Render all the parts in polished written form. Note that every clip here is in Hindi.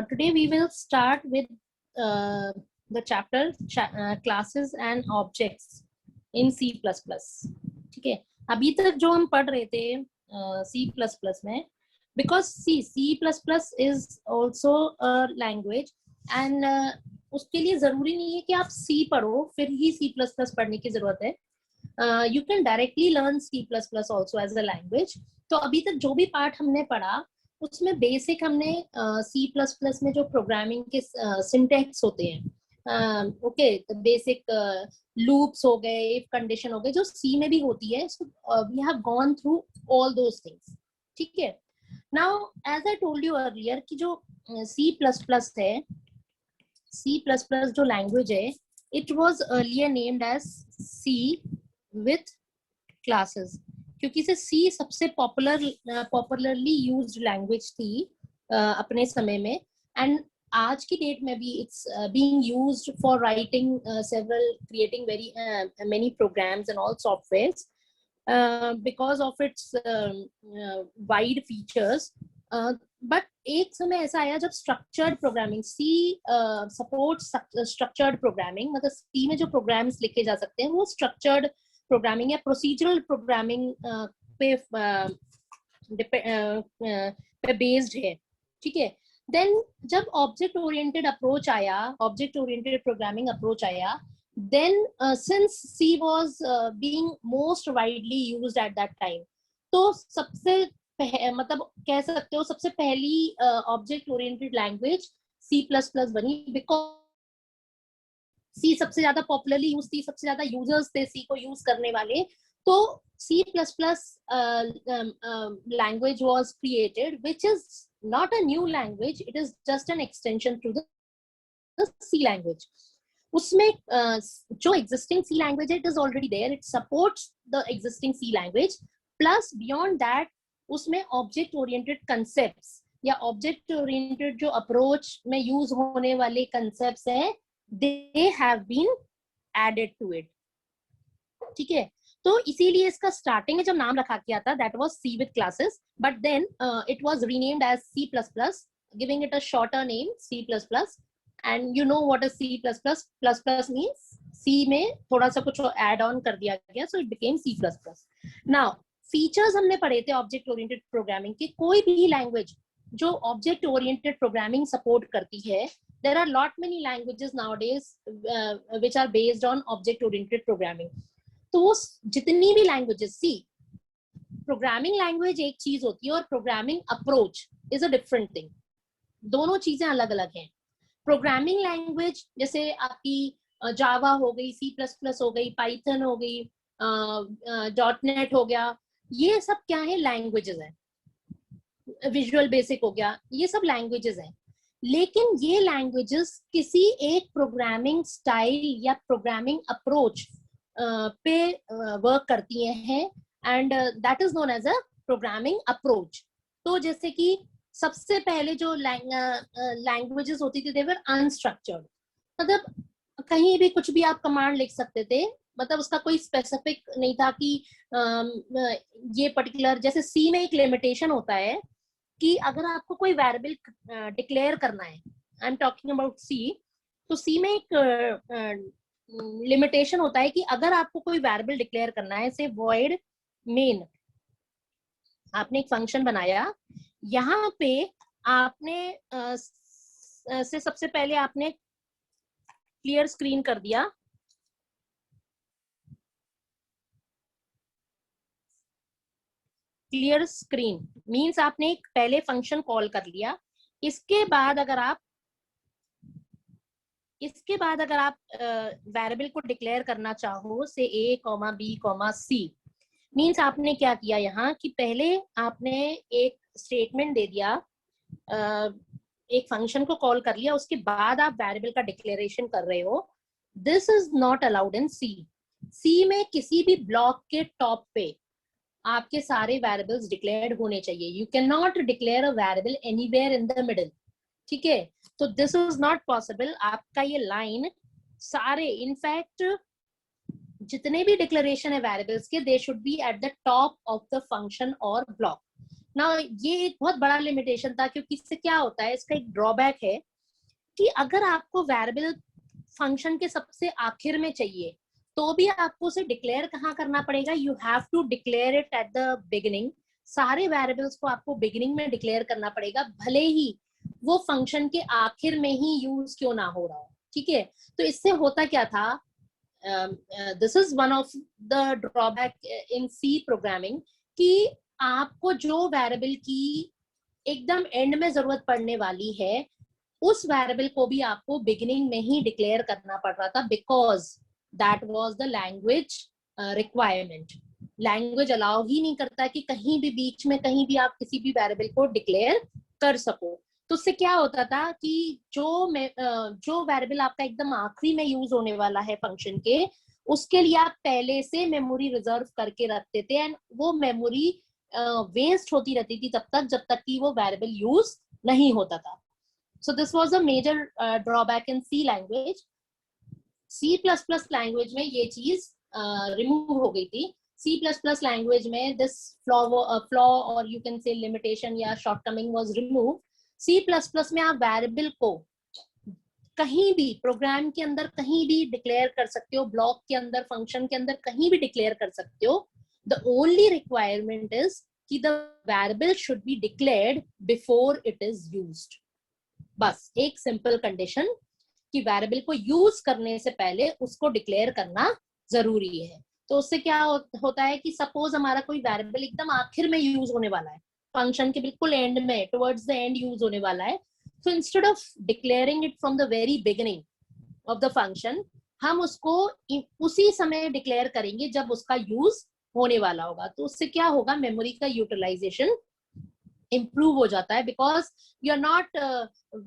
today we will start with the chapter classes and objects in C++. ठीक है, अभी तक जो हम पढ़ रहे थे C++ में, because C++ is also a language and उसके लिए जरूरी नहीं है कि आप C पढ़ो फिर ही C++ पढ़ने की जरूरत है. You can directly learn C++ also as a language. तो अभी तक जो भी पार्ट हमने पढ़ा उसमें बेसिक हमने C++ में जो प्रोग्रामिंग के सिंटैक्स होते हैं, ओके, बेसिक लूप्स हो गए, इफ कंडीशन हो गए, जो C में भी होती है. So we have gone through all those things. ठीक है. Now as I told you earlier कि जो C++ है, C++ जो लैंग्वेज है, it was earlier named as C with classes, क्योंकि से C सबसे पॉपुलरली यूज्ड लैंग्वेज थी अपने समय में. एंड आज की डेट में भी it's being used for writing creating very many programs and all softwares because of its wide features. But एक समय ऐसा आया जब structured programming, C supports structured programming, मतलब C में जो प्रोग्राम्स लिखे जा सकते हैं वो स्ट्रक्चर्ड प्रोग्रामिंग या प्रोसीजरल प्रोग्रामिंग पे बेस्ड है. ठीक है. देन जब ऑब्जेक्ट ओरिएंटेड अप्रोच आया, ऑब्जेक्ट ओरिएंटेड प्रोग्रामिंग अप्रोच आया, then since C was being most widely used at that time, तो सबसे मतलब कह सकते हो सबसे पहली ऑब्जेक्ट ओरिएंटेड लैंग्वेज C++ बनी, बिकॉज C सबसे ज्यादा पॉपुलरली यूज थी, सबसे ज्यादा यूजर्स थे C को यूज करने वाले. तो C++ language was created, which is not a new language, it is just an extension to the C language. उसमें जो existing C language है, it is already there, it supports the existing C language, plus beyond that उसमें ऑब्जेक्ट ओरिएंटेड कंसेप्ट्स या ऑब्जेक्ट ओरिएंटेड जो अप्रोच में यूज होने वाले कंसेप्ट्स हैं, they have been added to it. ठीक है. तो इसीलिए इसका स्टार्टिंग में जब नाम रखा गया था, that was C with classes, but then it was renamed as C++, giving it a shorter name, C++. And you know what is C++? ++ means C में थोड़ा सा कुछ add on कर दिया गया, so it became C++. Now features हमने पढ़े थे ऑब्जेक्ट ओरिएंटेड प्रोग्रामिंग के. कोई भी लैंग्वेज जो ऑब्जेक्ट ओरिएंटेड प्रोग्रामिंग सपोर्ट करती है, there are lot many languages nowadays which are based on object oriented programming. तो जितनी भी लैंग्वेजेस, सी प्रोग्रामिंग लैंग्वेज एक चीज होती है और programming approach is a different thing. दोनों चीजें अलग अलग हैं. प्रोग्रामिंग लैंग्वेज जैसे आपकी जावा हो गई, C++ हो गई, पाइथन हो गई, .NET हो गया, ये सब क्या है? लैंग्वेजेस हैं. विजुअल बेसिक हो गया, ये सब लैंग्वेजेस हैं. लेकिन ये लैंग्वेजेस किसी एक प्रोग्रामिंग स्टाइल या प्रोग्रामिंग अप्रोच पे वर्क करती हैं, and that is known as a programming approach. तो जैसे कि सबसे पहले जो लैंग्वेजेस होती थी, दे वर अनस्ट्रक्चर्ड, मतलब कहीं भी कुछ भी आप कमांड लिख सकते थे, मतलब उसका कोई स्पेसिफिक नहीं था कि ये पर्टिकुलर. जैसे C में एक लिमिटेशन होता है कि अगर आपको कोई वेरिएबल डिक्लेयर करना है, I am talking about C, तो C में एक लिमिटेशन होता है कि अगर आपको कोई वेरिएबल डिक्लेयर करना है, से void main, आपने एक फंक्शन बनाया, यहाँ पे आपने से सबसे पहले आपने क्लियर स्क्रीन कर दिया. क्लियर स्क्रीन मीन्स आपने एक पहले फंक्शन कॉल कर लिया. इसके बाद अगर आप वेरिएबल को डिक्लेयर करना चाहो, से A, B, C, मीन्स आपने क्या किया यहाँ कि पहले आपने एक स्टेटमेंट दे दिया, एक फंक्शन को कॉल कर लिया, उसके बाद आप वेरिएबल का डिक्लेरेशन कर रहे हो. This is not allowed in C. C में किसी भी ब्लॉक के टॉप पे आपके सारे वेरिएबल्स डिक्लेयर्ड होने चाहिए. You can not declare a variable anywhere in the middle. ठीक है. तो दिस इज नॉट पॉसिबल. आपका ये लाइन सारे, इनफैक्ट जितने भी डिक्लेरेशन है वेरिएबल्स के, दे should B at the top of the function और ब्लॉक. ना ये एक बहुत बड़ा लिमिटेशन था, क्योंकि इससे क्या होता है, इसका एक ड्रॉबैक है कि अगर आपको वेरिएबल फंक्शन के सबसे आखिर में चाहिए तो भी आपको उसे डिक्लेयर कहाँ करना पड़ेगा, you have to declare it at the beginning. सारे वेरिएबल्स को आपको बिगिनिंग में डिक्लेयर करना पड़ेगा, भले ही वो फंक्शन के आखिर में ही यूज क्यों ना हो रहा हो, ठीक है। तो इससे होता क्या था, this is one of the drawback in C programming, कि आपको जो वेरिएबल की एकदम एंड में जरूरत पड़ने वाली है उस वेरिएबल को भी आपको बिगिनिंग में ही डिक्लेयर करना पड़ रहा था, because that was the language requirement. Language allow ही नहीं करता कि कहीं भी बीच में कहीं भी आप किसी भी वेरिएबल को डिक्लेयर कर सको। तो उससे क्या होता था कि जो वेरिएबल आपका एकदम आखिरी में यूज होने वाला है फंक्शन के, उसके लिए आप पहले से मेमोरी रिजर्व करके रखते थे, एंड वो मेमोरी वेस्ट होती रहती थी तब तक जब तक कि वो वेरिएबल यूज नहीं होता था। So this was a major drawback in C language. C++ language में ये चीज remove हो गई थी। C++ language में this flaw or you can say limitation या shortcoming was removed. C++ में आप variable को कहीं भी प्रोग्राम के अंदर कहीं भी डिक्लेयर कर सकते हो, ब्लॉक के अंदर, फंक्शन के अंदर कहीं भी डिक्लेयर कर सकते हो। द ओनली रिक्वायरमेंट इज कि the variable should be declared before it is used. बस एक सिंपल कंडीशन कि वेरिएबल को यूज करने से पहले उसको डिक्लेयर करना जरूरी है। तो उससे क्या होता है कि सपोज हमारा कोई वेरिएबल एकदम आखिर में यूज होने वाला है, फंक्शन के बिल्कुल एंड में, टुवर्ड्स द एंड यूज होने वाला है, so instead of declaring it from the very beginning of the function, हम उसको उसी समय डिक्लेयर करेंगे जब उसका यूज होने वाला होगा। तो उससे क्या होगा, मेमोरी का यूटिलाइजेशन improve हो जाता है, because you are not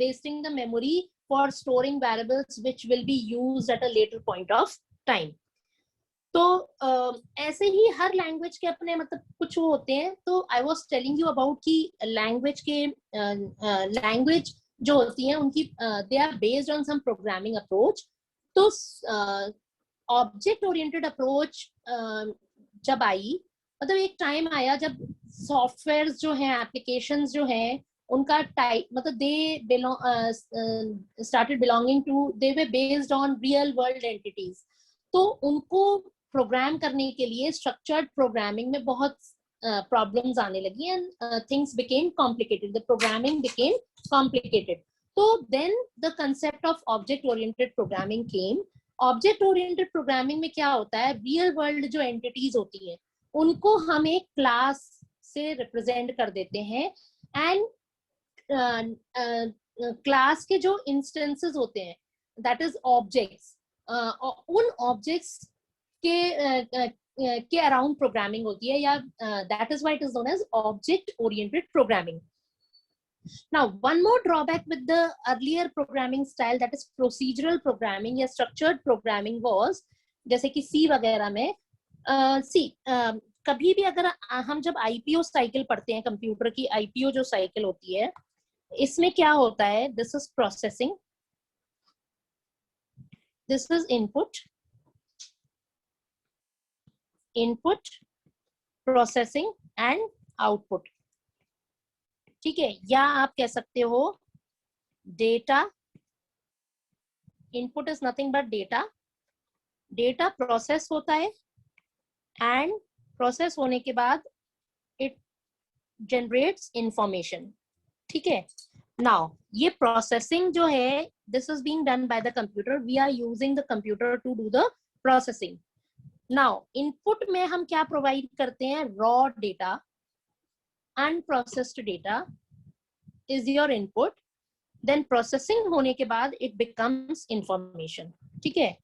wasting the memory for storing variables which will be used at a later point of time. तो ऐसे ही हर लैंग्वेज के अपने मतलब कुछ वो होते हैं। तो I was telling you about कि लैंग्वेज जो होती है उनकी they are based on some programming approach. तो ऑब्जेक्ट ओरिएंटेड अप्रोच जब आई, मतलब एक टाइम आया जब सॉफ्टवेयर जो हैं, एप्लीकेशंस जो हैं, उनका टाइप मतलब they started belonging to, they were based on real world entities. तो उनको प्रोग्राम करने के लिए स्ट्रक्चर्ड प्रोग्रामिंग में बहुत प्रॉब्लम्स आने लगी and things became complicated, the programming became complicated. तो then the concept of object oriented programming came. Object oriented programming में क्या होता है, रियल वर्ल्ड जो एंटिटीज होती हैं उनको हम एक क्लास से रिप्रेजेंट कर देते हैं, एंड क्लास के जो इंस्टेंसेस होते हैं दैट इज ऑब्जेक्ट्स, उन ऑब्जेक्ट्स के अराउंड प्रोग्रामिंग होती है, या that is why it is known as object oriented programming. Now, one more drawback with the earlier programming style, that is procedural programming या structured programming, was जैसे कि C वगैरह में कभी भी अगर हम जब IPO साइकिल पढ़ते हैं, कंप्यूटर की IPO जो साइकिल होती है, इसमें क्या होता है, this is processing, this is input, processing and output, ठीक है। या आप कह सकते हो data, input is nothing but data, data process होता है एंड प्रोसेस होने के बाद इट जनरेट्स इंफॉर्मेशन, ठीक है। नाउ ये प्रोसेसिंग जो है, this is being done by the computer, we are using the computer to do the processing. Now input में हम क्या प्रोवाइड करते हैं, raw data, unprocessed data is your input, then processing होने के बाद it becomes information, ठीक है,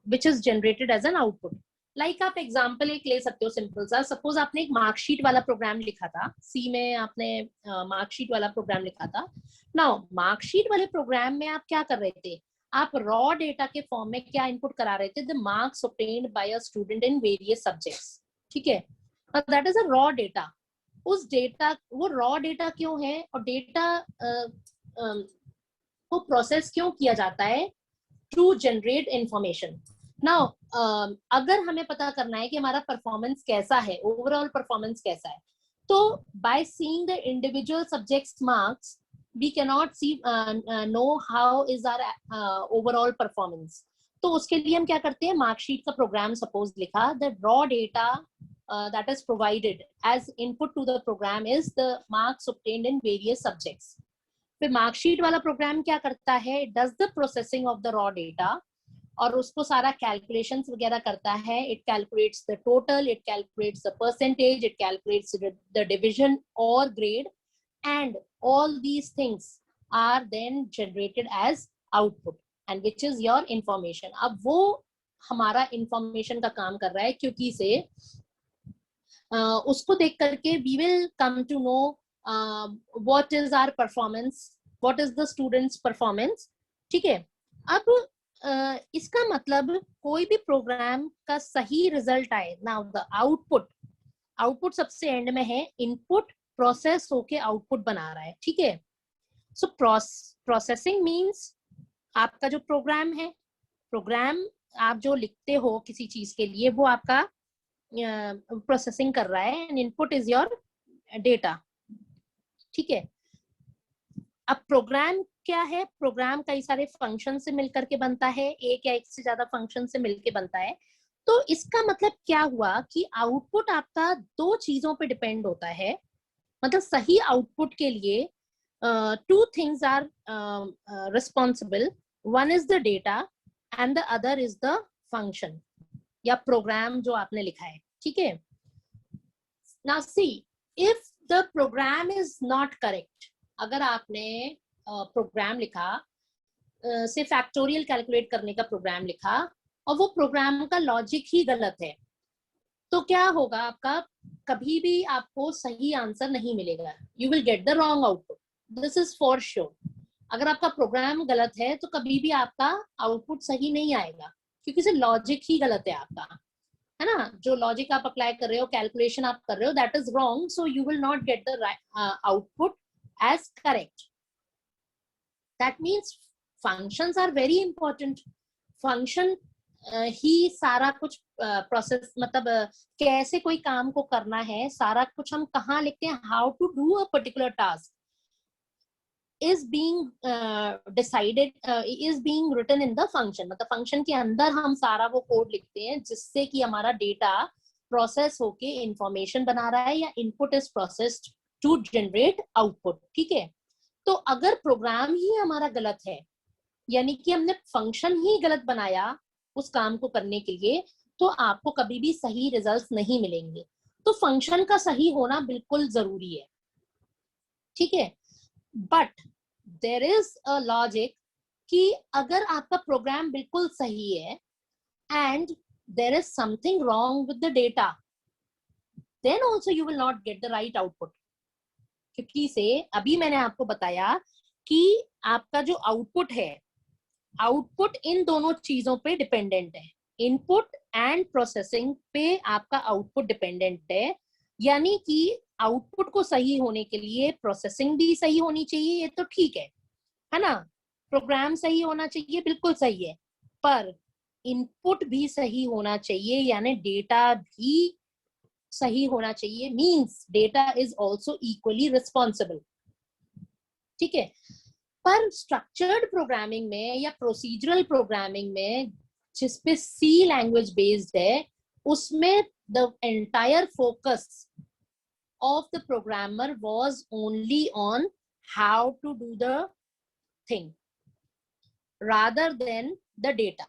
which is generated as an output. Like आप एग्जाम्पल एक ले सकते हो सिंपल सा, सपोज आपने एक मार्कशीट वाला प्रोग्राम लिखा था, सी में आपने मार्कशीट वाला प्रोग्राम लिखा था। नाउ मार्कशीट वाले प्रोग्राम में आप क्या कर रहे थे, आप रॉ डेटा के फॉर्म में क्या इनपुट करा रहे थे, the marks obtained by a student in various subjects, ठीक है, that is a raw data. उस डेटा, वो रॉ डेटा क्यों है और डेटा को प्रोसेस क्यों किया जाता है, टू जनरेट इंफॉर्मेशन। नाउ अगर हमें पता करना है कि हमारा परफॉर्मेंस कैसा है, ओवरऑल परफॉर्मेंस कैसा है, तो by seeing the individual subjects marks we cannot see know how is our overall performance. तो उसके लिए हम क्या करते हैं, मार्कशीट का प्रोग्राम सपोज लिखा, the raw data that is provided as input to the program is the marks obtained in various subjects. फिर मार्कशीट वाला प्रोग्राम क्या करता है, does the processing of the raw data, और उसको सारा कैलकुलेशंस वगैरह करता है. It calculates the total, it calculates the percentage, it calculates the division और grade, and all these things are then generated as output and which is your information. अब वो हमारा इंफॉर्मेशन का काम कर रहा है, क्योंकि से उसको देख करके we will come to know what is our performance, what is the students performance. ठीक है. अब इसका मतलब कोई भी प्रोग्राम का सही रिजल्ट आए, नाउ द आउटपुट सबसे एंड में है, इनपुट प्रोसेस होके आउटपुट बना रहा है. ठीक है. सो प्रोसेसिंग मींस आपका जो प्रोग्राम है, प्रोग्राम आप जो लिखते हो किसी चीज के लिए, वो आपका प्रोसेसिंग कर रहा है, and input is your data. ठीक है. अब प्रोग्राम क्या है, प्रोग्राम कई सारे फंक्शन से मिलकर के बनता है, एक या एक से ज्यादा फंक्शन से मिलकर बनता है. तो इसका मतलब क्या हुआ कि आउटपुट आपका दो चीजों पे डिपेंड होता है. मतलब सही आउटपुट के लिए two things are responsible, one is the data and the other is the function या प्रोग्राम जो आपने लिखा है. ठीक है. Now see, if the program is not correct, अगर आपने प्रोग्राम लिखा, से फैक्टोरियल कैलकुलेट करने का प्रोग्राम लिखा, और वो प्रोग्राम का लॉजिक ही गलत है, तो क्या होगा आपका, कभी भी आपको सही आंसर नहीं मिलेगा. You will get the wrong output, this is for sure. अगर आपका प्रोग्राम गलत है तो कभी भी आपका आउटपुट सही नहीं आएगा, क्योंकि से लॉजिक ही गलत है आपका, है ना. जो लॉजिक आप अप्लाई कर रहे हो, कैलकुलेशन आप कर रहे हो, that is wrong, so you will not get the output as correct. That means functions are very important. Function ही सारा कुछ प्रोसेस, मतलब कैसे कोई काम को करना है, सारा कुछ हम कहाँ लिखते हैं, how to do a particular task is being decided, is being written in the function. मतलब फंक्शन के अंदर हम सारा वो कोड लिखते हैं जिससे कि हमारा डेटा प्रोसेस होके इंफॉर्मेशन बना रहा है, या input is processed to generate output. ठीक है. तो अगर प्रोग्राम ही हमारा गलत है, यानी कि हमने फंक्शन ही गलत बनाया उस काम को करने के लिए, तो आपको कभी भी सही रिजल्ट्स नहीं मिलेंगे. तो फंक्शन का सही होना बिल्कुल जरूरी है. ठीक है. But there is a logic कि अगर आपका प्रोग्राम बिल्कुल सही है and there is something wrong with the data, then also you will not get the right output. क्योंकि से अभी मैंने आपको बताया कि आपका जो आउटपुट है, आउटपुट इन दोनों चीजों पे डिपेंडेंट है. इनपुट एंड प्रोसेसिंग पे आपका आउटपुट डिपेंडेंट है. यानी कि आउटपुट को सही होने के लिए प्रोसेसिंग भी सही होनी चाहिए, ये तो ठीक है ना. प्रोग्राम सही होना चाहिए, बिल्कुल सही है, पर इनपुट भी सही होना चाहिए, यानी डेटा भी सही होना चाहिए. Means data is also equally responsible. ठीक है. पर स्ट्रक्चर्ड प्रोग्रामिंग में या प्रोसीजरल प्रोग्रामिंग में, जिसपे सी लैंग्वेज बेस्ड है, उसमें the entire focus of the programmer was only on how to do the thing rather than the data.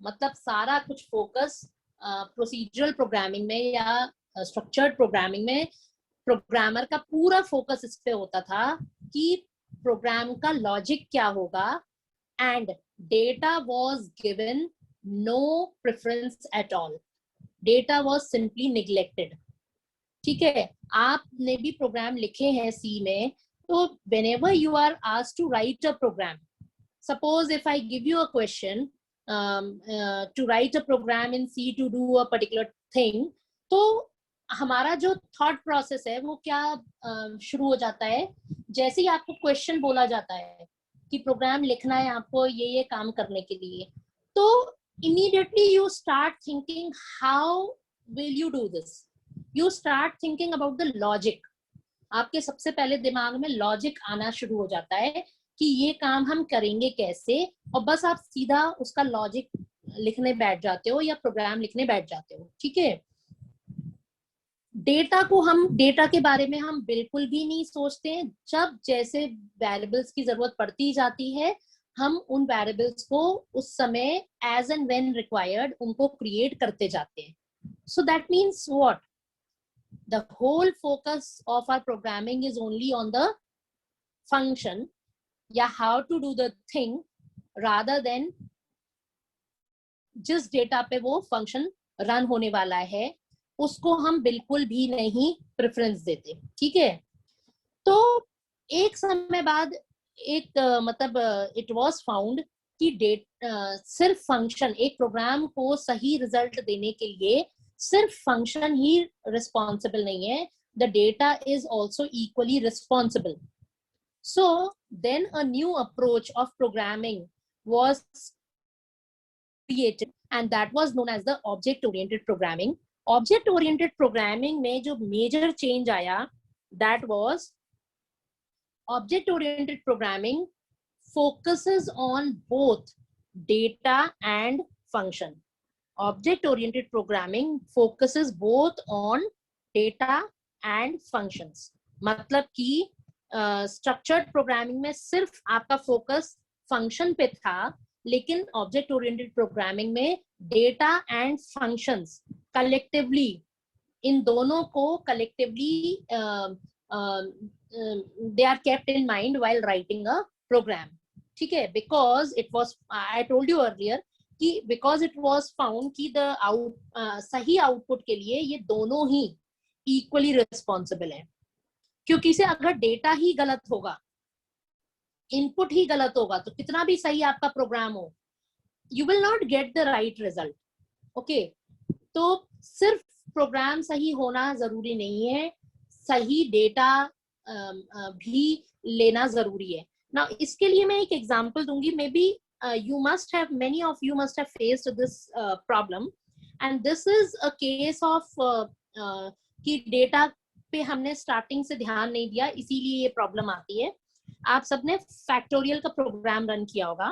मतलब सारा कुछ फोकस प्रोसीजरल प्रोग्रामिंग में या स्ट्रक्चर्ड प्रोग्रामिंग में प्रोग्रामर का पूरा फोकस इस पे होता था कि प्रोग्राम का लॉजिक क्या होगा, and data was given no preference at all. Data was simply neglected. ठीक है. आपने भी प्रोग्राम लिखे हैं सी में, तो whenever you are asked to write a program, suppose if I give you a question to write a program in C to do a particular thing, तो हमारा जो थॉट प्रोसेस है वो क्या शुरू हो जाता है, जैसे ही आपको क्वेश्चन बोला जाता है कि प्रोग्राम लिखना है आपको ये काम करने के लिए, तो immediately you start thinking how will you do this. You start thinking about the logic. आपके सबसे पहले दिमाग में लॉजिक आना शुरू हो जाता है कि ये काम हम करेंगे कैसे, और बस आप सीधा उसका लॉजिक लिखने बैठ जाते हो या प्रोग्राम लिखने बैठ जाते हो। ठीक है, डेटा के बारे में हम बिल्कुल भी नहीं सोचते हैं। जब जैसे वेरिएबल्स की जरूरत पड़ती जाती है, हम उन वेरिएबल्स को उस समय एज एंड व्हेन रिक्वायर्ड उनको क्रिएट करते जाते हैं। So that means what, the whole focus of our programming is only on the function या how to do the thing rather than जिस डेटा पे वो फंक्शन रन होने वाला है उसको हम बिल्कुल भी नहीं प्रेफरेंस देते। ठीक है, तो एक समय बाद एक मतलब इट वाज फाउंड कि सिर्फ फंक्शन, एक प्रोग्राम को सही रिजल्ट देने के लिए सिर्फ फंक्शन ही रिस्पॉन्सिबल नहीं है, the data is also equally responsible. So then a new approach of programming was created and that was known as the object oriented programming. Object oriented programming में जो major change आया, that was object oriented programming focuses on both data and function. Object oriented programming focuses both on data and functions. मतलब कि structured programming में सिर्फ आपका focus function पे था, लेकिन ऑब्जेक्ट ओरिएंटेड प्रोग्रामिंग में डेटा एंड फंक्शंस कलेक्टिवली, इन दोनों को collectively they are kept in mind while writing a program. ठीक है, because it was, I told you earlier कि बिकॉज इट वाज फाउंड कि द सही आउटपुट के लिए ये दोनों ही इक्वली रिस्पॉन्सिबल है। क्योंकि से अगर डेटा ही गलत होगा, इनपुट ही गलत होगा, तो कितना भी सही आपका प्रोग्राम हो, you will not get the right result. Okay, तो सिर्फ प्रोग्राम सही होना जरूरी नहीं है, सही डेटा भी लेना जरूरी है ना। इसके लिए मैं एक एग्जांपल दूंगी। May be you must have, many of you must have faced this problem, and this is a case of कि डेटा पे हमने स्टार्टिंग से ध्यान नहीं दिया, इसीलिए ये प्रॉब्लम आती है। आप सबने फैक्टोरियल का प्रोग्राम रन किया होगा।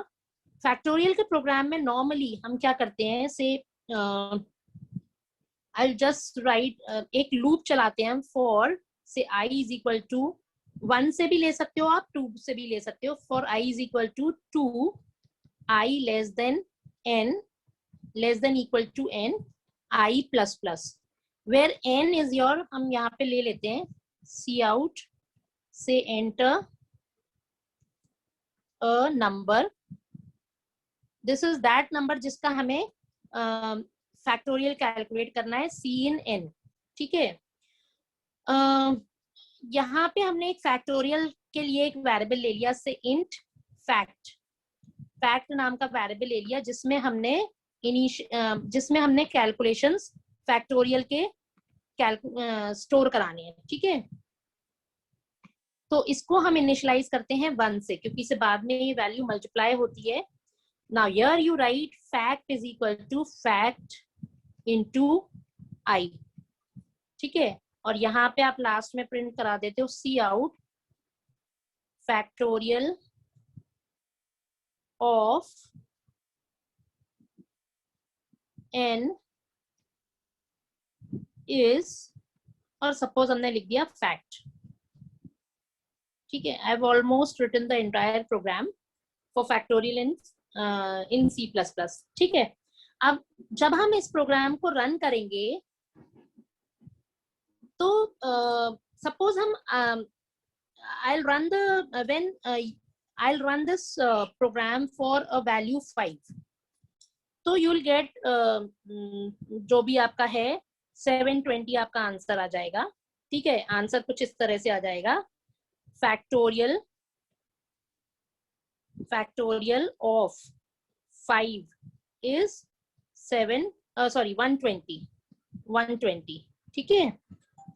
फैक्टोरियल के प्रोग्राम में नॉर्मली हम क्या करते हैं, से आई जस्ट राइट, एक लूप चलाते हैं फॉर से i इज इक्वल टू 1 से भी ले सकते हो आप, 2 से भी ले सकते हो। For i is equal to 2, i less than n, less than equal to n, i plus plus, where n is your, हम यहाँ पे ले लेते हैं सी आउट से enter a number, this is that number जिसका हमें फैक्टोरियल कैलकुलेट करना है, c in n। ठीक है, यहाँ पे हमने एक फैक्टोरियल के लिए एक वेरिएबल ले लिया से इंट फैक्ट, फैक्ट नाम का वेरिएबल ले लिया जिसमें हमने कैलकुलेशंस फैक्टोरियल के स्टोर कराने हैं। ठीक है, तो इसको हम इनिशियलाइज करते हैं 1 से, क्योंकि इसे बाद में ये वैल्यू मल्टीप्लाई होती है। Now here you write fact is equal to fact into i। ठीक है, और यहाँ पे आप लास्ट में प्रिंट करा देते हो C out factorial of n is, और सपोज हमने लिख दिया फैक्ट। ठीक है, I have almost written the entire program for factorial in C++। ठीक है, अब जब हम इस प्रोग्राम को रन करेंगे तो सपोज हम I'll run this program for a value 5, तो you'll get जो भी आपका है 720 आपका आंसर आ जाएगा। ठीक है, आंसर कुछ इस तरह से आ जाएगा, फैक्टोरियल ऑफ 5 इज 120। ठीक है,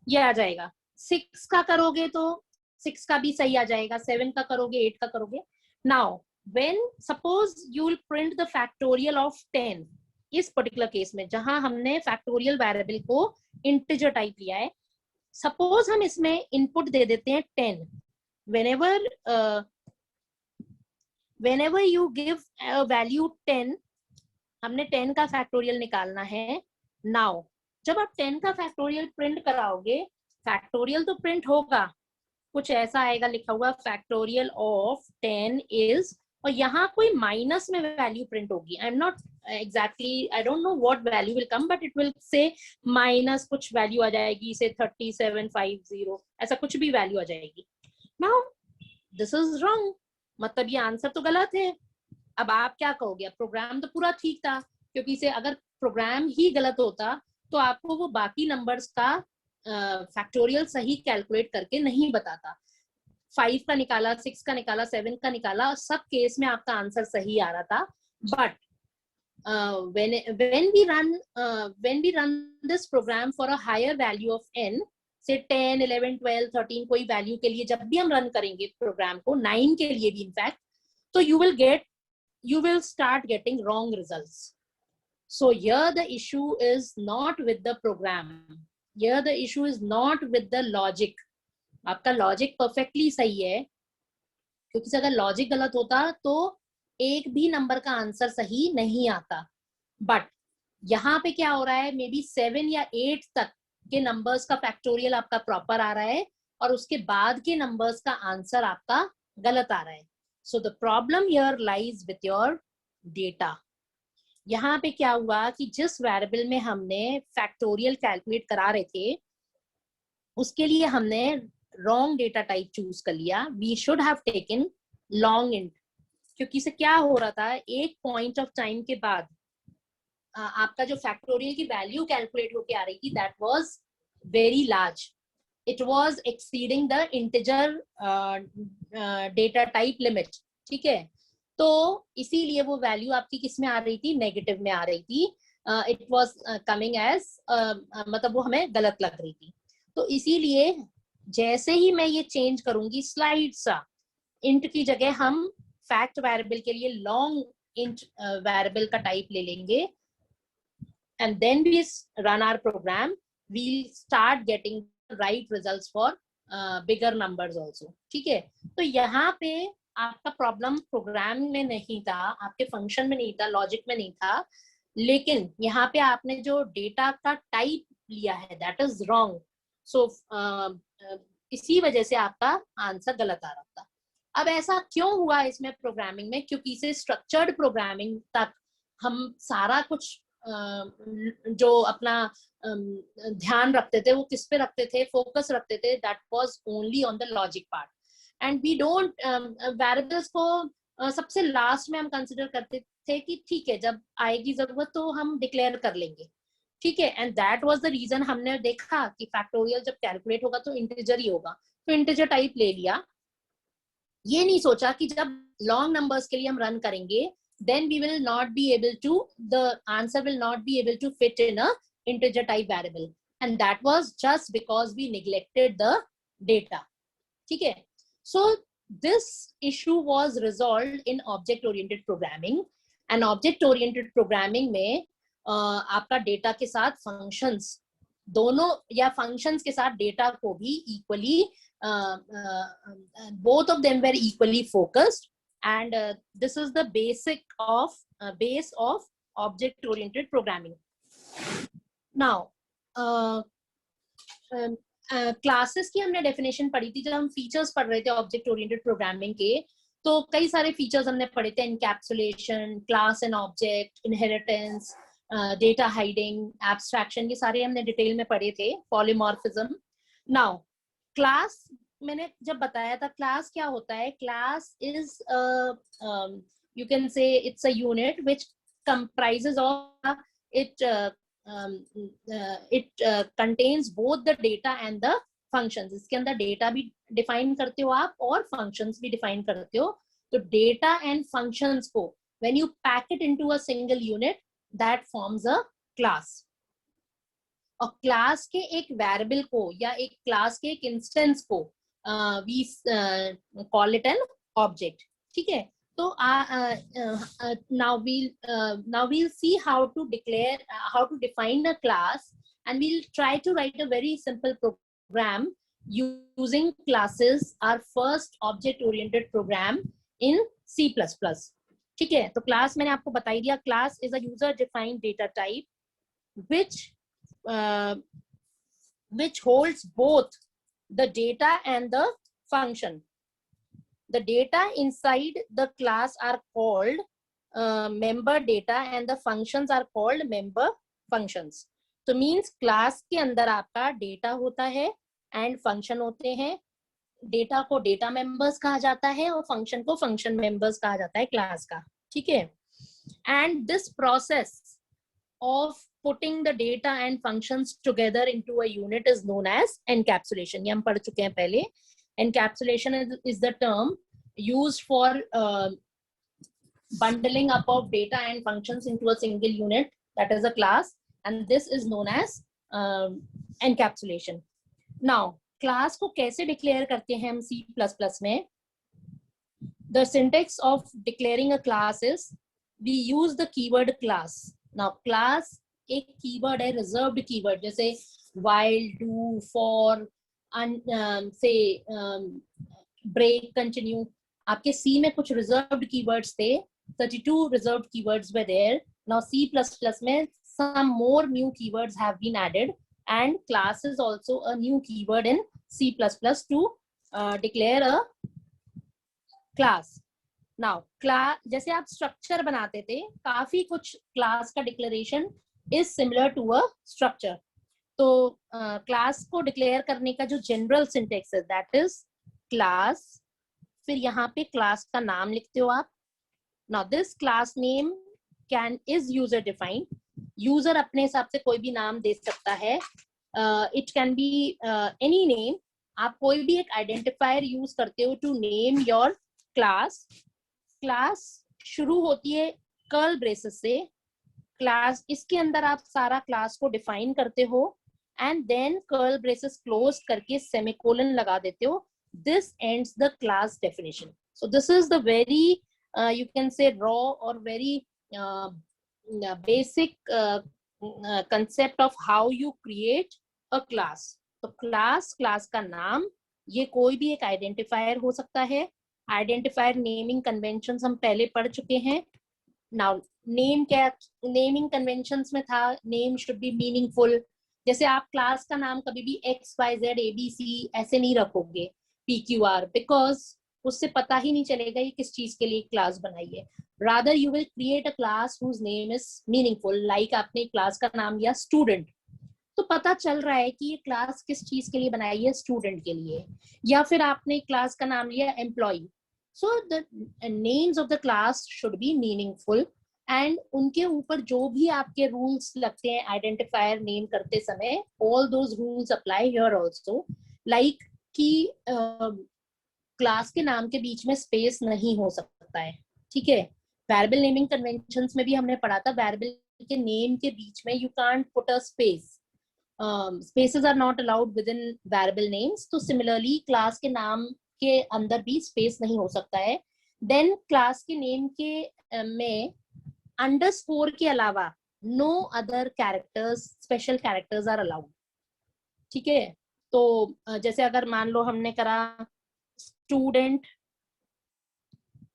ये आ जाएगा। 6 का करोगे तो 6 का भी सही आ जाएगा, 7 का करोगे, 8 का करोगे। Now when suppose you will print the factorial of 10, इस पर्टिकुलर केस में जहां हमने फैक्टोरियल वेरिएबल को इंटीजर टाइप लिया है, सपोज हम इसमें इनपुट दे देते हैं 10. whenever you give a value 10, हमने 10 का फैक्टोरियल निकालना है. नाउ जब आप 10 का फैक्टोरियल प्रिंट कराओगे, फैक्टोरियल तो प्रिंट होगा, कुछ ऐसा आएगा लिखा हुआ फैक्टोरियल ऑफ 10 इज, और यहाँ कोई माइनस में वैल्यू प्रिंट होगी. I am not exactly, I don't know what value will come, but it will say minus कुछ वैल्यू आ जाएगी, से 3750, ऐसा कुछ भी वैल्यू आ जाएगी. नाउ दिस इज रॉन्ग, मतलब ये आंसर तो गलत है. अब आप क्या कहोगे? अब प्रोग्राम तो पूरा ठीक था, क्योंकि इसे अगर प्रोग्राम ही गलत होता तो आपको वो बाकी नंबर्स का फैक्टोरियल सही कैलकुलेट करके नहीं बताता. 5 का निकाला, 6 का निकाला, 7 का निकाला, सब केस में आपका आंसर सही आ रहा था. But when we run this program for a higher value of n, से 10, 11, 12, 13 कोई वैल्यू के लिए जब भी हम रन करेंगे प्रोग्राम को, 9 के लिए भी इनफैक्ट, तो you will start getting wrong results. So here the issue is not with the program. Here the issue is not with the logic. आपका लॉजिक परफेक्टली सही है, क्योंकि अगर लॉजिक गलत होता तो एक भी नंबर का आंसर सही नहीं आता. बट यहाँ पे क्या हो रहा है, मे बी 7 या 8 तक के नंबर्स का फैक्टोरियल आपका प्रॉपर आ रहा है, और उसके बाद के नंबर्स का आंसर आपका गलत आ रहा है. So the problem here lies with your data. यहाँ पे क्या हुआ कि जिस वेरिएबल में हमने फैक्टोरियल कैलकुलेट करा रहे थे, उसके लिए हमने रॉन्ग डेटा टाइप चूज कर लिया. We should have taken long int, क्योंकि इसे क्या हो रहा था, एक पॉइंट ऑफ टाइम के बाद आपका जो फैक्टोरियल की वैल्यू कैलकुलेट होके आ रही थी, that was very large. It was exceeding the integer data type limit. ठीक है, तो इसीलिए वो वैल्यू आपकी किस में आ रही थी, नेगेटिव में आ रही थी. इट वाज कमिंग एज, मतलब वो हमें गलत लग रही थी. तो इसीलिए जैसे ही मैं ये चेंज करूंगी स्लाइड सा, इंट की जगह हम फैक्ट वेरिएबल के लिए लॉन्ग इंट वेरिएबल का टाइप ले लेंगे, and then we run our program, we'll start getting the right results for bigger numbers also. ठीक है, तो यहाँ पे आपका प्रॉब्लम प्रोग्राम में नहीं था, आपके फंक्शन में नहीं था, लॉजिक में नहीं था, लेकिन यहाँ पे आपने जो डेटा का टाइप लिया है दैट इज रॉन्ग. सो इसी वजह से आपका आंसर गलत आ रहा था. अब ऐसा क्यों हुआ इसमें प्रोग्रामिंग में, क्योंकि इसे स्ट्रक्चर्ड प्रोग्रामिंग तक हम सारा कुछ जो अपना ध्यान रखते थे वो किस पे रखते थे, फोकस रखते थे, that was only on the logic part. And we don't, variables को सबसे लास्ट में हम कंसिडर करते थे कि ठीक है जब आएगी जरूरत तो हम डिक्लेयर कर लेंगे. ठीक है, and that was the reason. हमने देखा कि फैक्टोरियल जब कैलकुलेट होगा तो इंटीजर ही होगा, तो इंटीजर टाइप ले लिया. ये नहीं सोचा कि जब लॉन्ग नंबर्स के लिए हम रन करेंगे, then we will not be able to, the answer will not be able to fit in a integer type variable, and that was just because we neglected the data. ठीक है, so this issue was resolved in object oriented programming. and object oriented programming में आपका डेटा के साथ फंक्शंस दोनों, या फंक्शंस के साथ डेटा को भी equally, both of them were equally focused. And this is the base of object oriented programming. Now classes की हमने definition पढ़ी थी जब हम features पढ़ रहे थे object oriented programming के. तो कई सारे features हमने पढ़े थे, encapsulation, class and object, inheritance, data hiding, abstraction, ये सारे हमने डिटेल में पढ़े थे. polymorphism. Now class मैंने जब बताया था, क्लास क्या होता है, class is you can say it's a unit which comprises of it contains both the data and the functions. इसके अंदर डेटा भी डिफाइन करते हो आप और फंक्शंस भी डिफाइन करते हो. तो डेटा एंड फंक्शंस को when you pack it into a single unit, that forms a class. और क्लास के एक वेरिएबल को या एक क्लास के एक इंस्टेंस को we call it an object. ठीक है, तो now we'll see how to declare, how to define a class, and we'll try to write a very simple program program using classes are first object oriented program in C++. ठीक है, तो क्लास मैंने आपको बता ही दिया. Class is a user defined data type which holds both the data and the function. The data inside the class are called member data and the functions are called member functions. तो मीन्स क्लास के अंदर आपका डेटा होता है एंड फंक्शन होते हैं. डेटा को डेटा मेंबर्स कहा जाता है और फंक्शन को फंक्शन मेंबर्स कहा जाता है क्लास का. ठीक है, and this process of putting the data and functions together into a unit is known as encapsulation. ये हम पढ़ चुके हैं पहले. Encapsulation is the term used for bundling up of data and functions into a single unit, that is a class, and this is known as encapsulation. Now, class को कैसे declare करते हैं हम C++ में? The syntax of declaring a class is we use the keyword class. Now, class एक कीवर्ड है, रिजर्व्ड कीवर्ड, जैसे while, do, for, से break, continue. आपके C में कुछ रिजर्व्ड कीवर्ड्स थे, 32 reserved keywords were there. Now C++ में some more new keywords have been added, and class is also a new keyword in C++ to declare a class. Now class, जैसे आप स्ट्रक्चर बनाते थे, काफी कुछ क्लास का declaration is similar to a structure. तो क्लास को डिक्लेयर करने का जो जनरल सिंटेक्स है, दैट इज क्लास, फिर यहाँ पे क्लास का नाम लिखते हो आप. Now this class name can is user defined. User अपने हिसाब से कोई भी नाम दे सकता है. It can be any name. आप कोई भी एक आइडेंटिफायर यूज करते हो to name your class. Class शुरू होती है कर्ल ब्रेसेस से. क्लास, इसके अंदर आप सारा क्लास को डिफाइन करते हो and then curly braces close करके सेमीकोलन लगा देते हो. This ends the class definition. So this is the very you can say raw और very basic concept of how you create a class. तो क्लास, क्लास का नाम, ये कोई भी एक आइडेंटिफायर हो सकता है. आइडेंटिफायर नेमिंग कन्वेंशंस हम पहले पढ़ चुके हैं. नाउ नेम क्या नेमिंग कन्वेंशंस में था, नेम शुड बी मीनिंगफुल. जैसे आप क्लास का नाम कभी भी XYZ ABC ऐसे नहीं रखोगे, PQR, बिकॉज उससे पता ही नहीं चलेगा ये किस चीज के लिए क्लास बनाई है. Rather you will create a class whose name is meaningful. Like आपने क्लास का नाम लिया स्टूडेंट, तो पता चल रहा है कि ये क्लास किस चीज के लिए बनाई है, स्टूडेंट के लिए. या फिर आपने क्लास का नाम लिया employ. So the names of the class should be meaningful, and उनके ऊपर जो भी आपके rules लगते हैं identifier name करते समय, all those rules apply here also. Like कि class के नाम के बीच में space नहीं हो सकता है. ठीक है, variable naming conventions में भी हमने पढ़ा था, variable के name के बीच में you can't put a space. Spaces are not allowed within variable names. तो similarly class के नाम के अंदर भी स्पेस नहीं हो सकता है. देन क्लास के नेम के में अंडरस्कोर के अलावा no other characters, special characters are allowed. ठीक है, तो जैसे अगर मान लो हमने करा student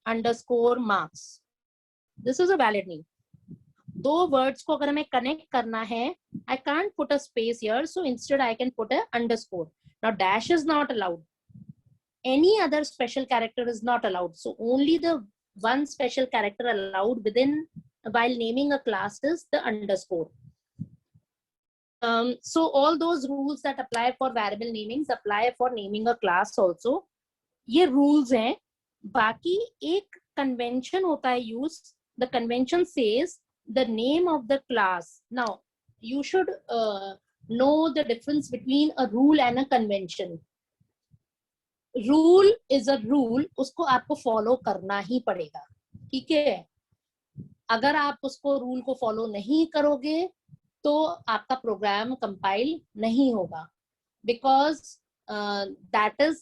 underscore marks, this is a valid name. दो वर्ड्स को अगर हमें कनेक्ट करना है, I can't put a space here, so instead I can put a underscore. Now dash is not allowed. Any other special character is not allowed. So only the one special character allowed within while naming a class is the underscore. So all those rules that apply for variable namings apply for naming a class also. ये rules हैं. बाकी एक convention होता है use. The convention says the name of the class. Now you should know the difference between a rule and a convention. Rule is a rule, उसको आपको फॉलो करना ही पड़ेगा. ठीक है, अगर आप उसको रूल को फॉलो नहीं करोगे तो आपका प्रोग्राम कंपाइल नहीं होगा, बिकॉज दैट इज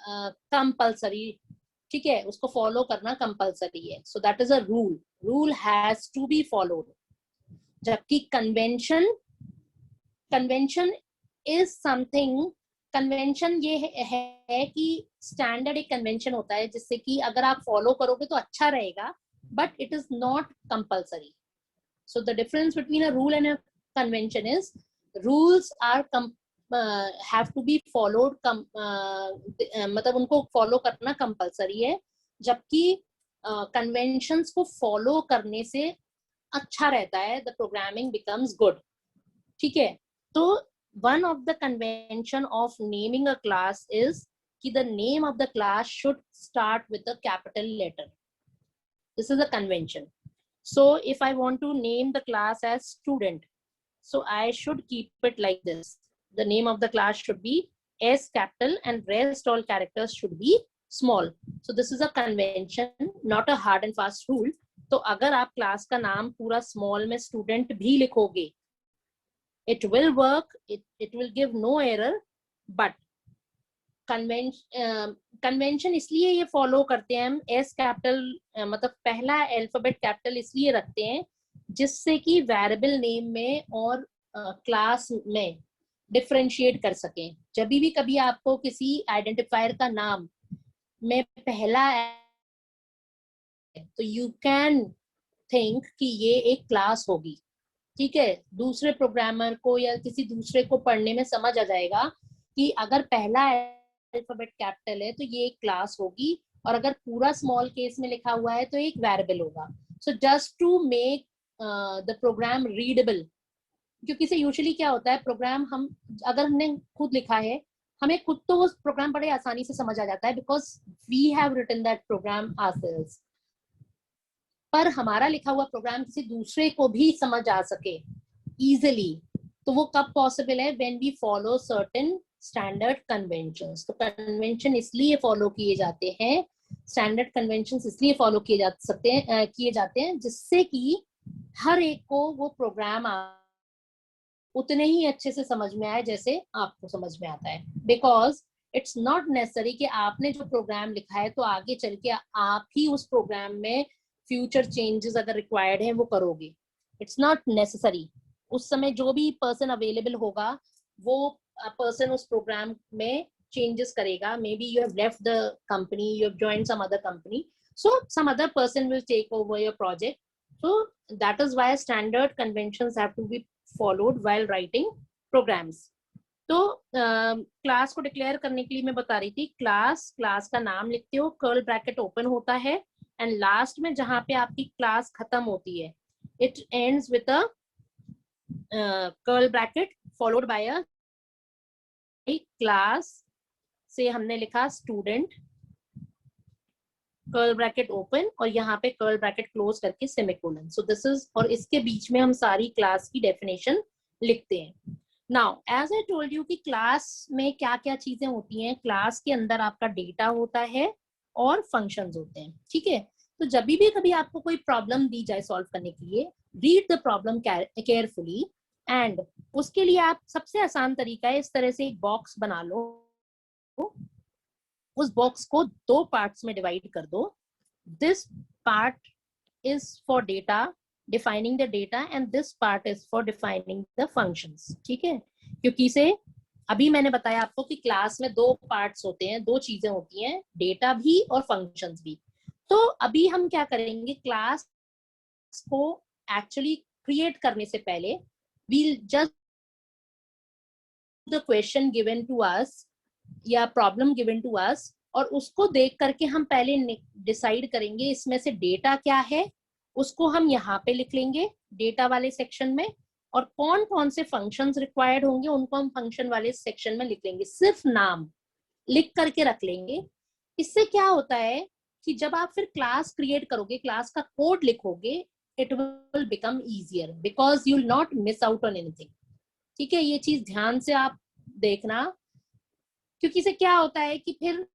कंपल्सरी. ठीक है, उसको फॉलो करना कंपल्सरी है. So that is a rule. Rule has to be followed. जबकि कन्वेंशन इज समथिंग, कन्वेंशन ये है कि स्टैंडर्ड एक कन्वेंशन होता है जिससे कि अगर आप फॉलो करोगे तो अच्छा रहेगा, but it is not compulsory. So the difference between a rule and a convention is rules are have to be followed, मतलब उनको फॉलो करना कंपल्सरी है, जबकि कन्वेंशंस को फॉलो करने से अच्छा रहता है, द प्रोग्रामिंग बिकम्स गुड. ठीक है. तो one of the convention of naming a class is कि the name of the class should start with a capital letter. This is a convention. So if I want to name the class as student, so I should keep it like this. The name of the class should be S capital and rest all characters should be small. So this is a convention, not a hard and fast rule. तो अगर आप क्लास का नाम पूरा स्मॉल में स्टूडेंट भी लिखोगे, it will work, it will give no error, but convention इसलिए ये फॉलो करते हैं हम एस कैपिटल, मतलब पहला अल्फाबेट कैपिटल इसलिए रखते हैं जिससे कि वेरिएबल नेम में और क्लास में डिफरेंशिएट कर सकें. जब भी कभी आपको किसी आइडेंटिफायर का नाम में पहला तो यू कैन थिंक कि ये एक क्लास होगी. ठीक है. दूसरे प्रोग्रामर को या किसी दूसरे को पढ़ने में समझ आ जाएगा कि अगर पहला अल्फाबेट कैपिटल है तो ये एक क्लास होगी, और अगर पूरा स्मॉल केस में लिखा हुआ है तो एक वेरिएबल होगा. So just to make the program readable, क्योंकि से यूजुअली क्या होता है, प्रोग्राम हम अगर हमने खुद लिखा है, हमें खुद तो वो प्रोग्राम बड़े आसानी से समझ आ जाता है because we have written that program ourselves. पर हमारा लिखा हुआ प्रोग्राम किसी दूसरे को भी समझ आ सके इजिली, तो वो कब पॉसिबल है, when we follow certain standard conventions. तो कन्वेंशन इसलिए फॉलो किए जाते हैं, स्टैंडर्ड कन्वेंशंस इसलिए फॉलो किए जाते हैं जिससे कि हर एक को वो प्रोग्राम उतने ही अच्छे से समझ में आए जैसे आपको समझ में आता है. बिकॉज इट्स नॉट नेसेसरी कि आपने जो प्रोग्राम लिखा है तो आगे चल के आप ही उस प्रोग्राम में फ्यूचर चेंजेस अगर रिक्वायर्ड है वो करोगे. It's not necessary. उस समय जो भी पर्सन अवेलेबल होगा वो पर्सन उस प्रोग्राम में चेंजेस करेगा. Maybe you have left the company, you have joined some other company, so some other person will take over your project. So that is why standard conventions have to be followed while writing programs. तो क्लास को डिक्लेयर करने के लिए मैं बता रही थी, क्लास का नाम लिखते हो, कर्ल ब्रैकेट ओपन होता है, एंड लास्ट में जहां पे आपकी क्लास खत्म होती है, it ends with a curl bracket followed by a class. से हमने लिखा स्टूडेंट, कर्ल ब्रैकेट ओपन, और यहाँ पे कर्ल ब्रैकेट क्लोज करके सेमीकोलन. सो दिस इज, और इसके बीच में हम सारी क्लास की डेफिनेशन लिखते हैं. Now as I told you कि क्लास में क्या क्या चीजें होती हैं. क्लास के अंदर आपका डेटा होता है और फंक्शंस होते हैं. ठीक है. तो जब भी कभी आपको कोई प्रॉब्लम दी जाए सॉल्व करने के लिए, read the problem carefully, and उसके लिए आप सबसे आसान तरीका है, इस तरह से एक बॉक्स बना लो, उस बॉक्स को दो पार्ट्स में डिवाइड कर दो. This part is for data, defining the data, and this part is for defining the functions. ठीक है. क्योंकि से अभी मैंने बताया आपको कि क्लास में दो पार्ट्स होते हैं, दो चीजें होती हैं, डेटा भी और फंक्शंस भी. तो अभी हम क्या करेंगे, क्लास को एक्चुअली क्रिएट करने से पहले we'll just the question given to us या प्रॉब्लम गिवन टू अस, और उसको देख करके हम पहले डिसाइड करेंगे इसमें से डेटा क्या है, उसको हम यहाँ पे लिख लेंगे डेटा वाले सेक्शन में, और कौन कौन से फंक्शंस रिक्वायर्ड होंगे उनको हम फंक्शन वाले सेक्शन में लिख लेंगे. सिर्फ नाम लिख करके रख लेंगे. इससे क्या होता है कि जब आप फिर क्लास क्रिएट करोगे, क्लास का कोड लिखोगे, it will become easier because you will not miss out on anything. ठीक है. ये चीज ध्यान से आप देखना, क्योंकि से क्या होता है कि फिर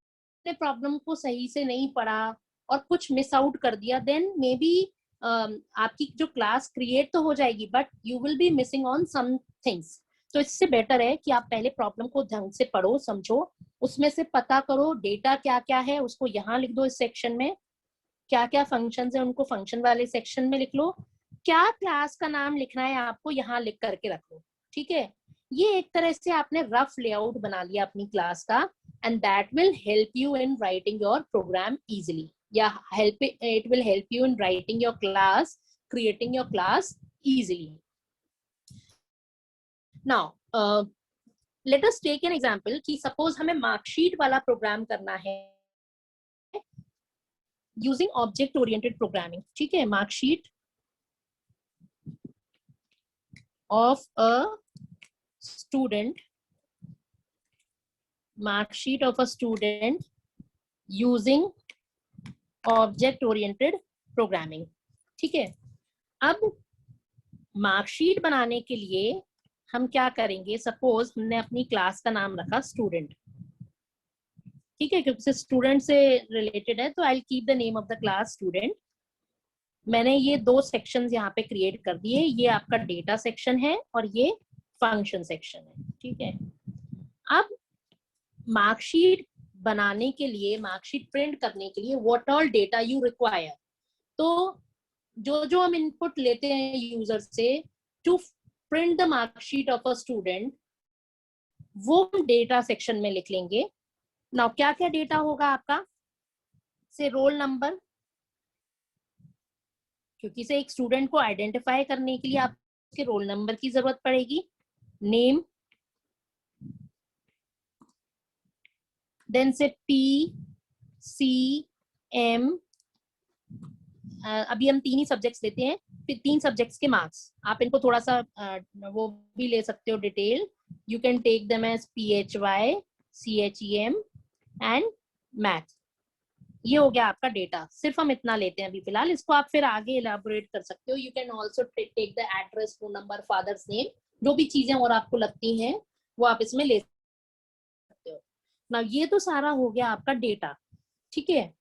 प्रॉब्लम को सही से नहीं पढ़ा और कुछ मिस आउट कर दिया, देन मे बी आपकी जो क्लास क्रिएट तो हो जाएगी but you will be missing on some things. तो इससे बेटर है कि आप पहले प्रॉब्लम को ढंग से पढ़ो, समझो, उसमें से पता करो डेटा क्या क्या है, उसको यहाँ लिख दो. इस सेक्शन में क्या क्या फंक्शंस है उनको फंक्शन वाले सेक्शन में लिख लो. क्या क्लास का नाम लिखना है आपको यहाँ लिख करके रख लो. ठीक है. ये एक तरह से आपने रफ लेआउट बना लिया अपनी क्लास का, and that will help you in writing your program easily, या it will help you in writing your class, creating your class easily. Now let us take an example कि suppose हमें marksheet वाला प्रोग्राम करना है using object oriented programming. ठीक है, marksheet of a student, marksheet of a student using object oriented programming. ठीक है, अब मार्कशीट बनाने के लिए हम क्या करेंगे, सपोज हमने अपनी क्लास का नाम रखा स्टूडेंट. ठीक है, क्योंकि स्टूडेंट से रिलेटेड है तो I will keep the name of the class student. मैंने ये दो सेक्शंस यहाँ पे क्रिएट कर दिए, ये आपका डेटा सेक्शन है और ये फंक्शन सेक्शन है. ठीक है, अब मार्कशीट बनाने के लिए, मार्कशीट प्रिंट करने के लिए what all data you require, तो जो जो हम इनपुट लेते हैं यूजर से to print the marksheet of a student, वो डेटा सेक्शन में लिख लेंगे. नाउ क्या क्या डेटा होगा आपका, से रोल नंबर, क्योंकि से एक स्टूडेंट को आइडेंटिफाई करने के लिए आपके रोल नंबर की जरूरत पड़ेगी. नेम, देन से P, C, M, अभी हम 3 ही सब्जेक्ट्स लेते हैं, फिर 3 सब्जेक्ट्स के मार्क्स. आप इनको थोड़ा सा वो भी ले सकते हो detail, you can take them as PHY, CHEM and math. ये हो गया आपका डेटा, सिर्फ हम इतना लेते हैं अभी फिलहाल, इसको आप फिर आगे इलाबोरेट कर सकते हो. You can also take the address, phone number, father's name, जो भी चीजें और आपको लगती हैं वो आप इसमें ले सकते हो. ना ये तो सारा हो गया आपका डेटा. ठीक है,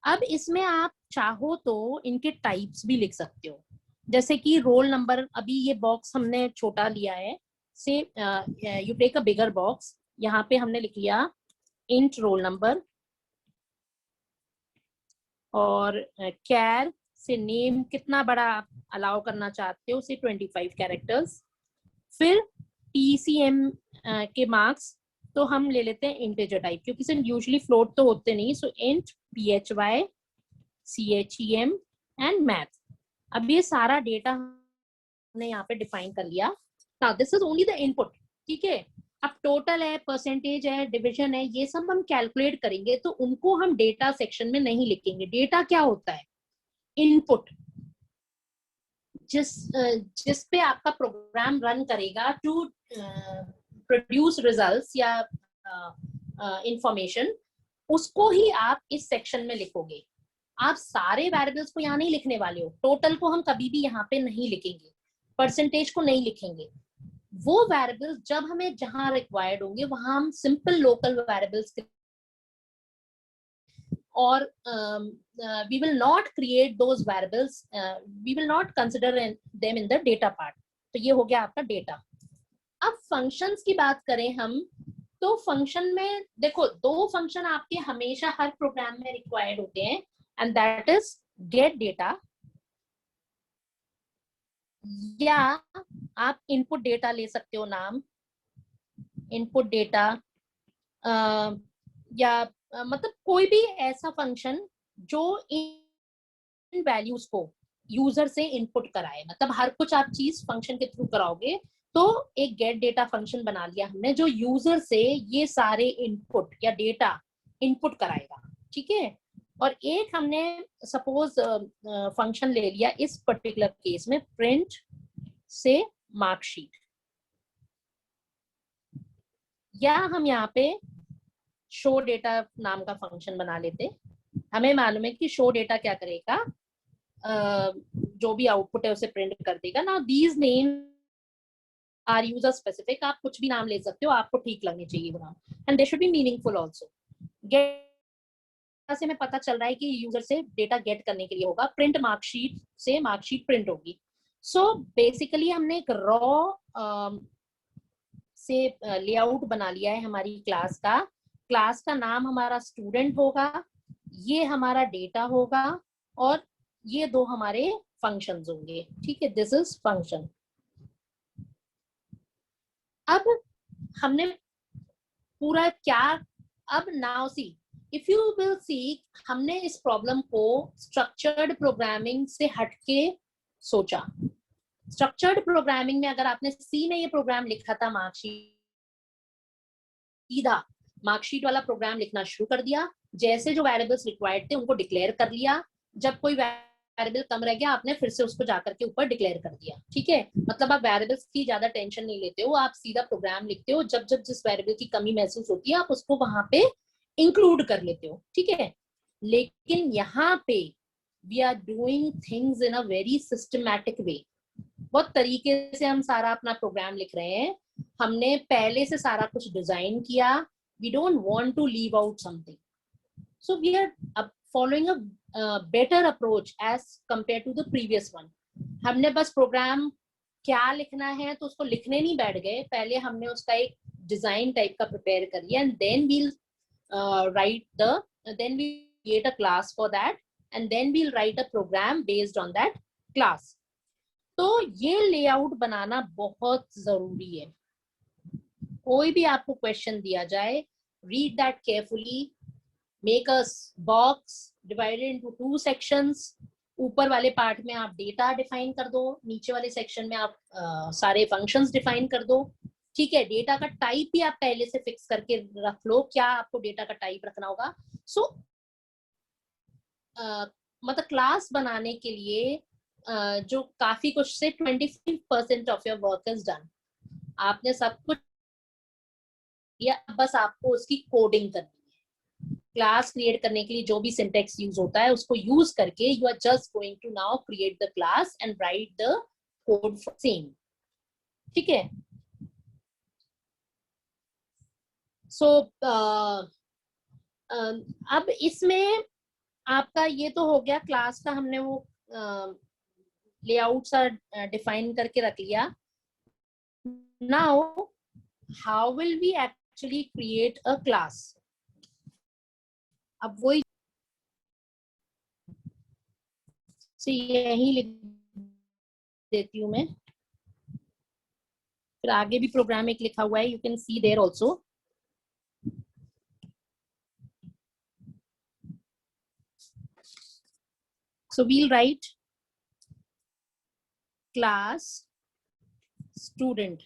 अब इसमें आप चाहो तो इनके टाइप्स भी लिख सकते हो, जैसे कि रोल नंबर. अभी ये बॉक्स हमने छोटा लिया है, so you take a bigger box, यहाँ पे हमने लिख लिया इंट रोल नंबर, और कैर से नेम कितना बड़ा आप अलाउ करना चाहते हो, से 25 कैरेक्टर्स. फिर TCM के मार्क्स तो हम ले लेते हैं इंटीजर टाइप, क्योंकि सर यूजुअली फ्लोट तो होते नहीं. So int, PHY, CHEM and math. अब ये सारा डेटा हमने यहाँ पे डिफाइन कर लिया. Now this is only the input. ठीक है, अब टोटल है, परसेंटेज है, डिवीजन है, ये सब हम कैलकुलेट करेंगे, तो उनको हम डेटा सेक्शन में नहीं लिखेंगे. डेटा क्या होता है, इनपुट, जिस पे आपका प्रोग्राम रन करेगा टू प्रोड्यूस रिजल्ट्स या इंफॉर्मेशन, उसको ही आप इस सेक्शन में लिखोगे. आप सारे वेरिएबल्स को यहाँ नहीं लिखने वाले हो. टोटल को हम कभी भी यहाँ पे नहीं लिखेंगे, परसेंटेज को नहीं लिखेंगे. वो वेरिएबल्स जब हमें जहां रिक्वायर्ड होंगे वहां हम सिंपल लोकल वेरिएबल्स, और we will not create those variables, we will not consider them in the data part. तो ये हो गया आपका डेटा. अब फंक्शंस की बात करें हम, तो फंक्शन में देखो, 2 फंक्शन आपके हमेशा हर प्रोग्राम में रिक्वायर्ड होते हैं, and that is get data, या आप इनपुट डेटा ले सकते हो नाम, इनपुट डेटा, या मतलब कोई भी ऐसा फंक्शन जो इन वैल्यूज को यूजर से इनपुट कराए. मतलब हर कुछ आप चीज फंक्शन के थ्रू कराओगे, तो एक गेट डेटा फंक्शन बना लिया हमने जो यूजर से ये सारे इनपुट या डेटा इनपुट कराएगा. ठीक है, और एक हमने सपोज फंक्शन ले लिया इस पर्टिकुलर केस में, प्रिंट से मार्कशीट, या हम यहाँ पे शो डेटा नाम का फंक्शन बना लेते. हमें मालूम है कि शो डेटा क्या करेगा, जो भी आउटपुट है उसे प्रिंट कर देगा. Now these name are user specific, आप कुछ भी नाम ले सकते हो, आपको ठीक लगने चाहिए वो नाम, and they should be meaningful also. गेट से हमें पता चल रहा है कि यूजर से डेटा गेट करने के लिए होगा. प्रिंट मार्कशीट से मार्कशीट प्रिंट होगी. सो बेसिकली हमने एक रॉ से लेआउट बना लिया है हमारी क्लास का. क्लास का नाम हमारा स्टूडेंट होगा, ये हमारा डेटा होगा, और ये 2 हमारे फंक्शंस होंगे. ठीक है, दिस इज फंक्शन. अब हमने पूरा क्या, अब now see, if you will see, हमने इस प्रॉब्लम को स्ट्रक्चर्ड प्रोग्रामिंग से हटके सोचा। स्ट्रक्चर्ड प्रोग्रामिंग में अगर आपने सी में ये प्रोग्राम लिखा था, मार्कशीट, सीधा मार्कशीट वाला प्रोग्राम लिखना शुरू कर दिया, जैसे जो वेरिएबल्स रिक्वायर्ड थे उनको डिक्लेयर कर लिया, जब कोई वेरिएबल कम रह गया आपने फिर से उसको जाकर के ऊपर डिक्लेयर कर दिया, ठीक है। मतलब आप वेरिएबल्स की ज्यादा टेंशन नहीं लेते हो, आप सीधा प्रोग्राम लिखते हो, जब जब जिस वेरिएबल की कमी महसूस होती है आप उसको वहां पे इंक्लूड कर लेते हो, ठीक है। लेकिन यहाँ पे we are doing things in a very systematic way, बहुत तरीके से हम सारा अपना प्रोग्राम लिख रहे हैं, हमने पहले से सारा कुछ डिजाइन किया, we don't want to leave out something, so we are following a better approach as compare to the previous one. हमने बस प्रोग्राम क्या लिखना है तो उसको लिखने नहीं बैठ गए, पहले हमने उसका एक डिजाइन टाइप का प्रिपेयर कर लिया, and then we'll write the, then we create a class for that, and then we'll write a program based on that class. तो ये लेआउट बनाना बहुत जरूरी है। कोई भी आपको क्वेश्चन दिया जाए, read that carefully, make a box divided into 2 sections, ऊपर वाले पार्ट में आप डेटा डिफाइन कर दो, नीचे वाले सेक्शन में आप सारे फंक्शंस डिफाइन कर दो, ठीक है। डेटा का टाइप भी आप पहले से फिक्स करके रख लो, क्या आपको डेटा का टाइप रखना होगा। सो मतलब क्लास बनाने के लिए जो काफी कुछ से 25% of your work is done, आपने सब कुछ किया, बस आपको उसकी कोडिंग करनी है। क्लास क्रिएट करने के लिए जो भी सिंटेक्स यूज होता है उसको यूज करके you are just going to now create the class and write the code for same, ठीक है। सो अब इसमें आपका ये तो हो गया, क्लास का हमने वो लेआउट सा डिफाइन करके रख लिया। Now how will we actually create a class, अब वही से यही लिख देती हूँ मैं, फिर आगे भी प्रोग्राम एक लिखा हुआ है, you can see there also. So we'll write class student,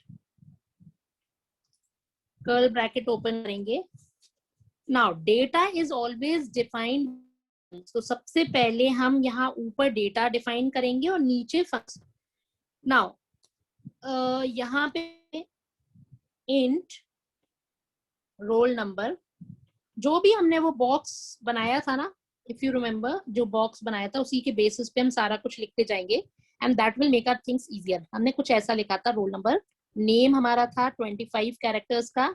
curly bracket open करेंगे। Now data is always defined, तो सबसे पहले हम यहाँ ऊपर डेटा डिफाइन करेंगे और नीचे फंक्शन। नाउ यहाँ पे इंट रोल नंबर, जो भी हमने वो बॉक्स बनाया था ना, इफ यू रिमेम्बर, जो बॉक्स बनाया था उसी के बेसिस पे हम सारा कुछ लिखते जाएंगे, and that will make our things easier. हमने कुछ ऐसा लिखा था, रोल नंबर, नेम हमारा था 25 कैरेक्टर्स का,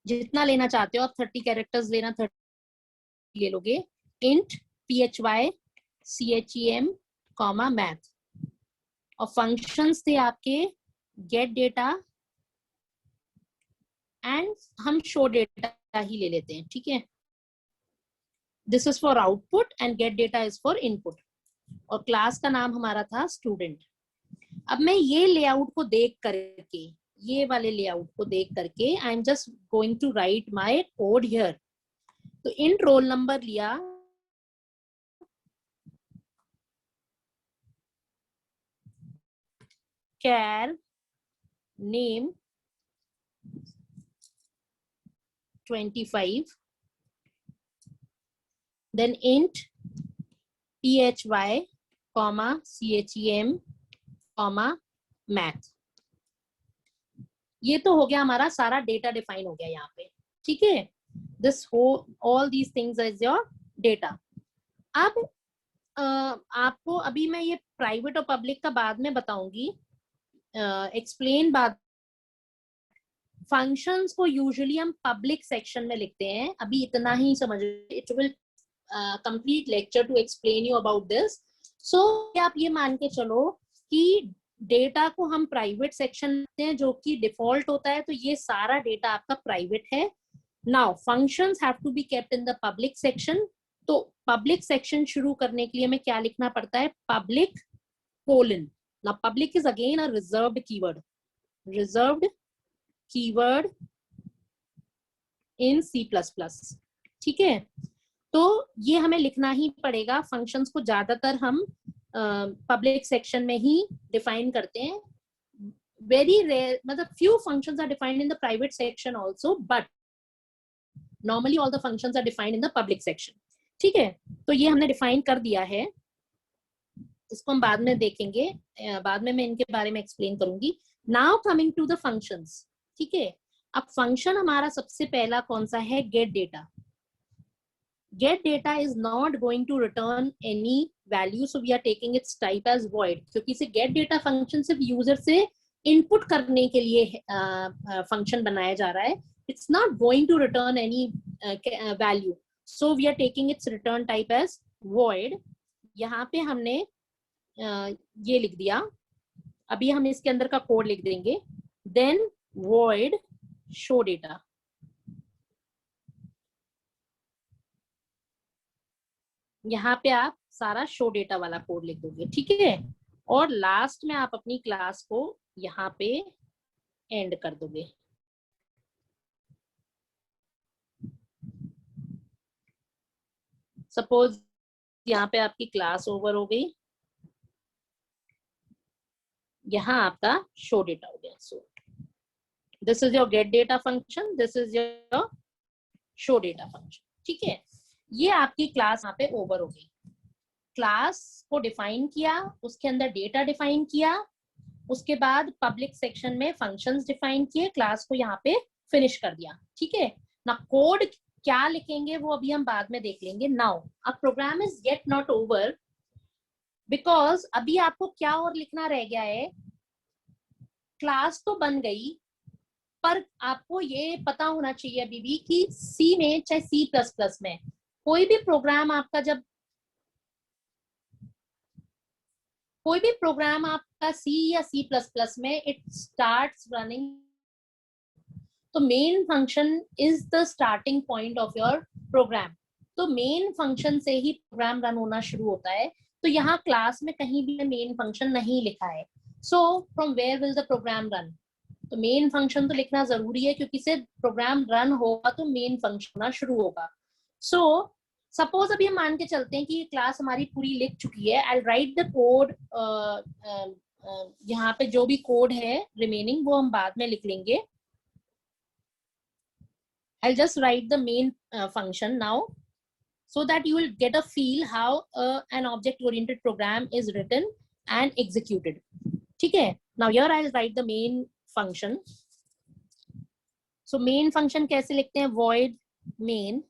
जितना लेना चाहते हो आप, 30 कैरेक्टर्स लेना 30 ले लोगे। Int phy chem comma math, और फंक्शंस थे आपके गेट डेटा एंड हम शो डेटा ही ले लेते हैं, ठीक है। This is for output and gate data is for input, और क्लास का नाम हमारा था स्टूडेंट। अब मैं ये लेआउट को देख करके, ये वाले लेआउट को देख करके I am just going to write my code here. तो इंट रोल नंबर लिया, char name 25, then int phy comma chem comma math। ये तो हो गया, हमारा सारा डेटा डिफाइन हो गया यहाँ पे, ठीक है। दिस हो all these things is your data. अब आपको अभी मैं ये प्राइवेट और पब्लिक का बाद में बताऊंगी, एक्सप्लेन बाद। फंक्शंस को यूजुअली हम पब्लिक सेक्शन में लिखते हैं, अभी इतना ही समझ, it will complete lecture to explain you about this. So आप ये मान के चलो कि डेटा को हम प्राइवेट सेक्शन में हैं, जो कि डिफॉल्ट होता है, तो ये सारा डेटा आपका प्राइवेट है। Now functions have to be kept in the public section, तो पब्लिक सेक्शन शुरू करने के लिए हमें क्या लिखना पड़ता है, public colon. Now public is again a reserved keyword, reserved keyword in C++। ठीक है, तो ये हमें लिखना ही पड़ेगा। फंक्शंस को ज्यादातर हम पब्लिक सेक्शन में ही डिफाइन करते हैं। वेरी रेयर, मतलब few functions are defined in the private section also, but normally all the functions are defined in the public section। ठीक है, तो ये हमने डिफाइन कर दिया है, इसको हम बाद में देखेंगे, बाद में मैं इनके बारे में एक्सप्लेन करूंगी। Now coming to the functions. ठीक है, अब फंक्शन हमारा सबसे पहला कौन सा है? Gate data. Get data is not going to return any value, so we are taking its type as void, क्योंकि इसे get data function सिर्फ यूजर से इनपुट करने के लिए फंक्शन बनाया जा रहा है। It's not going to return any value, so we are taking its return type as void। यहाँ पे हमने ये लिख दिया, अभी हम इसके अंदर का कोड लिख देंगे, then void show data। यहाँ पे आप सारा शो डेटा वाला कोड लिख दोगे। ठीक है, और लास्ट में आप अपनी क्लास को यहाँ पे एंड कर दोगे। सपोज यहाँ पे आपकी क्लास ओवर हो गई, यहाँ आपका शो डेटा हो गया। सो this is your gate data function, this is your show data function. ठीक है, ये आपकी क्लास यहाँ पे ओवर हो गई। क्लास को डिफाइन किया, उसके अंदर डेटा डिफाइन किया, उसके बाद पब्लिक सेक्शन में फंक्शंस डिफाइन किए, क्लास को यहाँ पे फिनिश कर दिया। ठीक है ना, कोड क्या लिखेंगे वो अभी हम बाद में देख लेंगे। Now a program is yet not over, because अभी आपको क्या और लिखना रह गया है। क्लास तो बन गई, पर आपको ये पता होना चाहिए अभी भी कि सी में चाहे C++ में कोई भी प्रोग्राम आपका C या C++ में इट स्टार्ट्स रनिंग, तो main function is the starting point of your program. तो मेन फंक्शन से ही प्रोग्राम रन होना शुरू होता है। तो यहाँ क्लास में कहीं भी मेन फंक्शन नहीं लिखा है। So from where will the program run, तो मेन फंक्शन तो लिखना जरूरी है, क्योंकि से प्रोग्राम रन होगा तो मेन फंक्शन होना शुरू होगा। सो सपोज अभी हम मान के चलते हैं कि ये क्लास हमारी पूरी लिख चुकी है। आई राइट द कोड, यहाँ पे जो भी कोड है रिमेनिंग वो हम बाद में लिख लेंगे। I'll just write the main function now, so that you will get a feel how an object-oriented program is written and executed. ठीक है, now here I'll write the main function. So main function कैसे लिखते हैं? void main।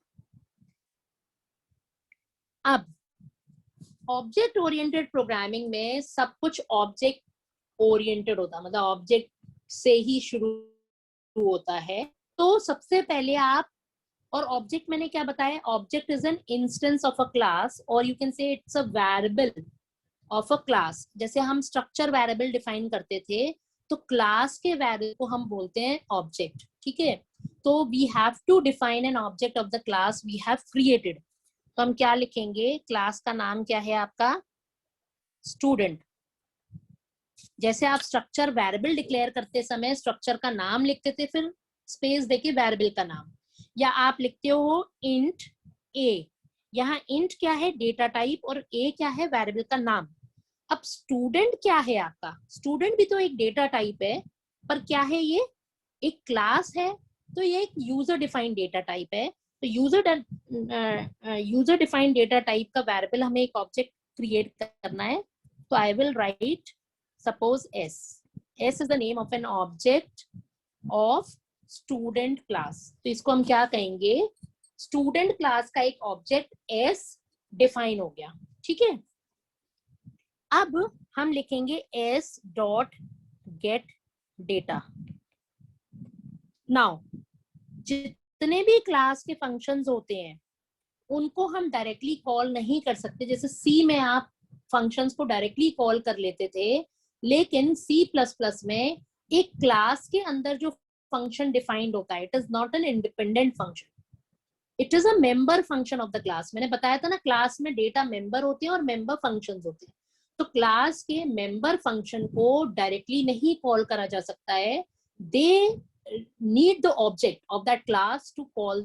अब ऑब्जेक्ट ओरिएंटेड प्रोग्रामिंग में सब कुछ ऑब्जेक्ट ओरिएंटेड होता है, मतलब ऑब्जेक्ट से ही शुरू होता है। तो सबसे पहले आप, और ऑब्जेक्ट मैंने क्या बताया? Object is an instance of a class, और you can say it's a variable of a class. जैसे हम स्ट्रक्चर वेरिएबल डिफाइन करते थे, तो क्लास के वेरिएबल को हम बोलते हैं ऑब्जेक्ट। ठीक है, तो we have to define an object of the class we have created. तो हम क्या लिखेंगे? क्लास का नाम क्या है आपका? स्टूडेंट। जैसे आप स्ट्रक्चर वेरिएबल डिक्लेयर करते समय स्ट्रक्चर का नाम लिखते थे, फिर स्पेस देके वेरिएबल का नाम, या आप लिखते हो इंट ए। यहाँ इंट क्या है? डेटा टाइप, और ए क्या है? वेरिएबल का नाम। अब स्टूडेंट क्या है आपका? स्टूडेंट भी तो एक डेटा टाइप है, पर क्या है ये? एक क्लास है, तो ये एक यूजर डिफाइंड डेटा टाइप है। तो यूजर डिफाइंड डेटा टाइप का वेरिएबल हमें एक ऑब्जेक्ट क्रिएट करना है। तो I will write suppose S. S is the name of N object of student class. तो इसको हम क्या कहेंगे? स्टूडेंट क्लास का एक ऑब्जेक्ट एस डिफाइन हो गया। ठीक है, अब हम लिखेंगे S dot gate data. Now जितने भी क्लास के फंक्शंस होते हैं उनको हम डायरेक्टली कॉल नहीं कर सकते। जैसे सी में आप फंक्शंस को डायरेक्टली कॉल कर लेते थे, लेकिन C++ में एक क्लास के अंदर जो फंक्शन डिफाइंड होता है, it is not an independent function, it is a member function of the class. मैंने बताया था ना, क्लास में डेटा मेंबर होते हैं और मेंबर फंक्शंस होते हैं। तो क्लास के मेंबर फंक्शन को डायरेक्टली नहीं कॉल करा जा सकता है, they need the object of that class to call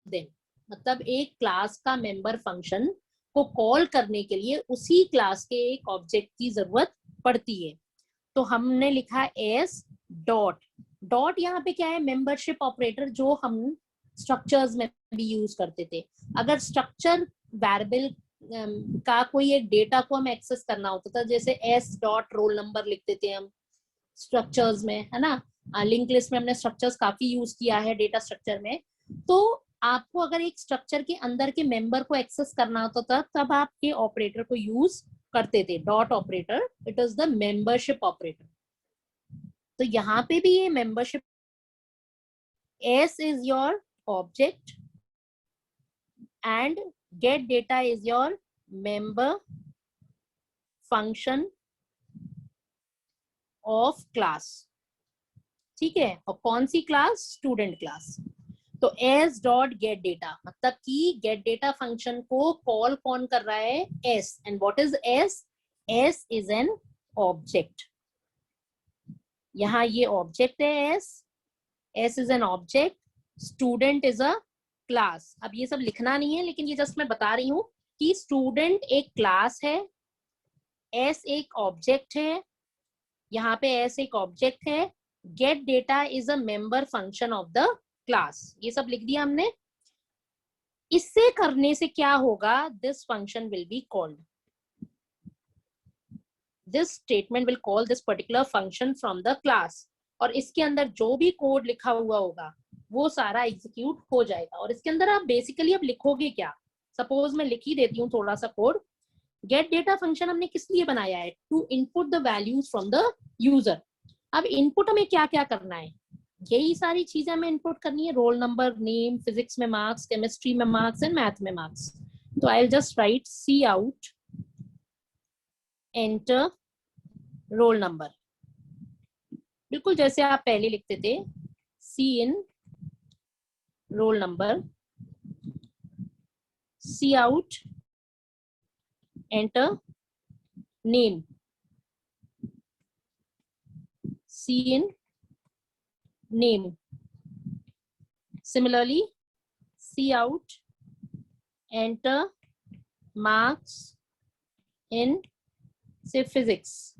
them. मतलब एक क्लास का मेंबर फंक्शन को कॉल करने के लिए उसी क्लास के एक ऑब्जेक्ट की जरूरत पड़ती है। तो हमने लिखा एस डॉट, डॉट यहाँ पे क्या है, मेंबरशिप ऑपरेटर, जो हम स्ट्रक्चर्स में भी यूज करते थे। अगर स्ट्रक्चर वेरिएबल का कोई एक डेटा को हम एक्सेस करना होता था, जैसे एस डॉट रोल नंबर लिखते थे हम स्ट्रक्चर्स में, है ना, लिंक लिस्ट में हमने स्ट्रक्चर्स काफी यूज किया है डेटा स्ट्रक्चर में। तो आपको अगर एक स्ट्रक्चर के अंदर के मेंबर को एक्सेस करना होता था, तब आप ये ऑपरेटर को यूज करते थे, dot operator, it is the membership operator. तो यहाँ पे भी ये membership, S is your object and get data is your member function of class। ठीक है, और कौन सी क्लास, स्टूडेंट क्लास। तो as डॉट गेट डेटा, मतलब कि गेट डेटा फंक्शन को कॉल कौन कर रहा है, s, and what is s, s is an object। यहाँ ये ऑब्जेक्ट है s is an object, student is a class. अब ये सब लिखना नहीं है, लेकिन ये जस्ट मैं बता रही हूँ कि स्टूडेंट एक क्लास है, एस एक ऑब्जेक्ट है, यहाँ पे एस एक ऑब्जेक्ट है, gate data is a member function of the class. ये सब लिख दिया हमने। इससे करने से क्या होगा, this function will be called, this statement will call this particular function from the class, और इसके अंदर जो भी कोड लिखा हुआ होगा वो सारा एग्जीक्यूट हो जाएगा। और इसके अंदर आप बेसिकली अब लिखोगे क्या, सपोज मैं लिख ही देती हूँ थोड़ा सा कोड। गेट डेटा फंक्शन हमने किस लिए बनाया है, to input the values from the user. अब इनपुट हमें क्या क्या करना है, यही सारी चीजें हमें इनपुट करनी है, रोल नंबर, नेम, फिजिक्स में मार्क्स, केमिस्ट्री में मार्क्स एंड मैथ में मार्क्स। तो I will just write C out enter roll number, बिल्कुल जैसे आप पहले लिखते थे, C in roll number, see out enter name, see in name, similarly see out enter marks in say physics,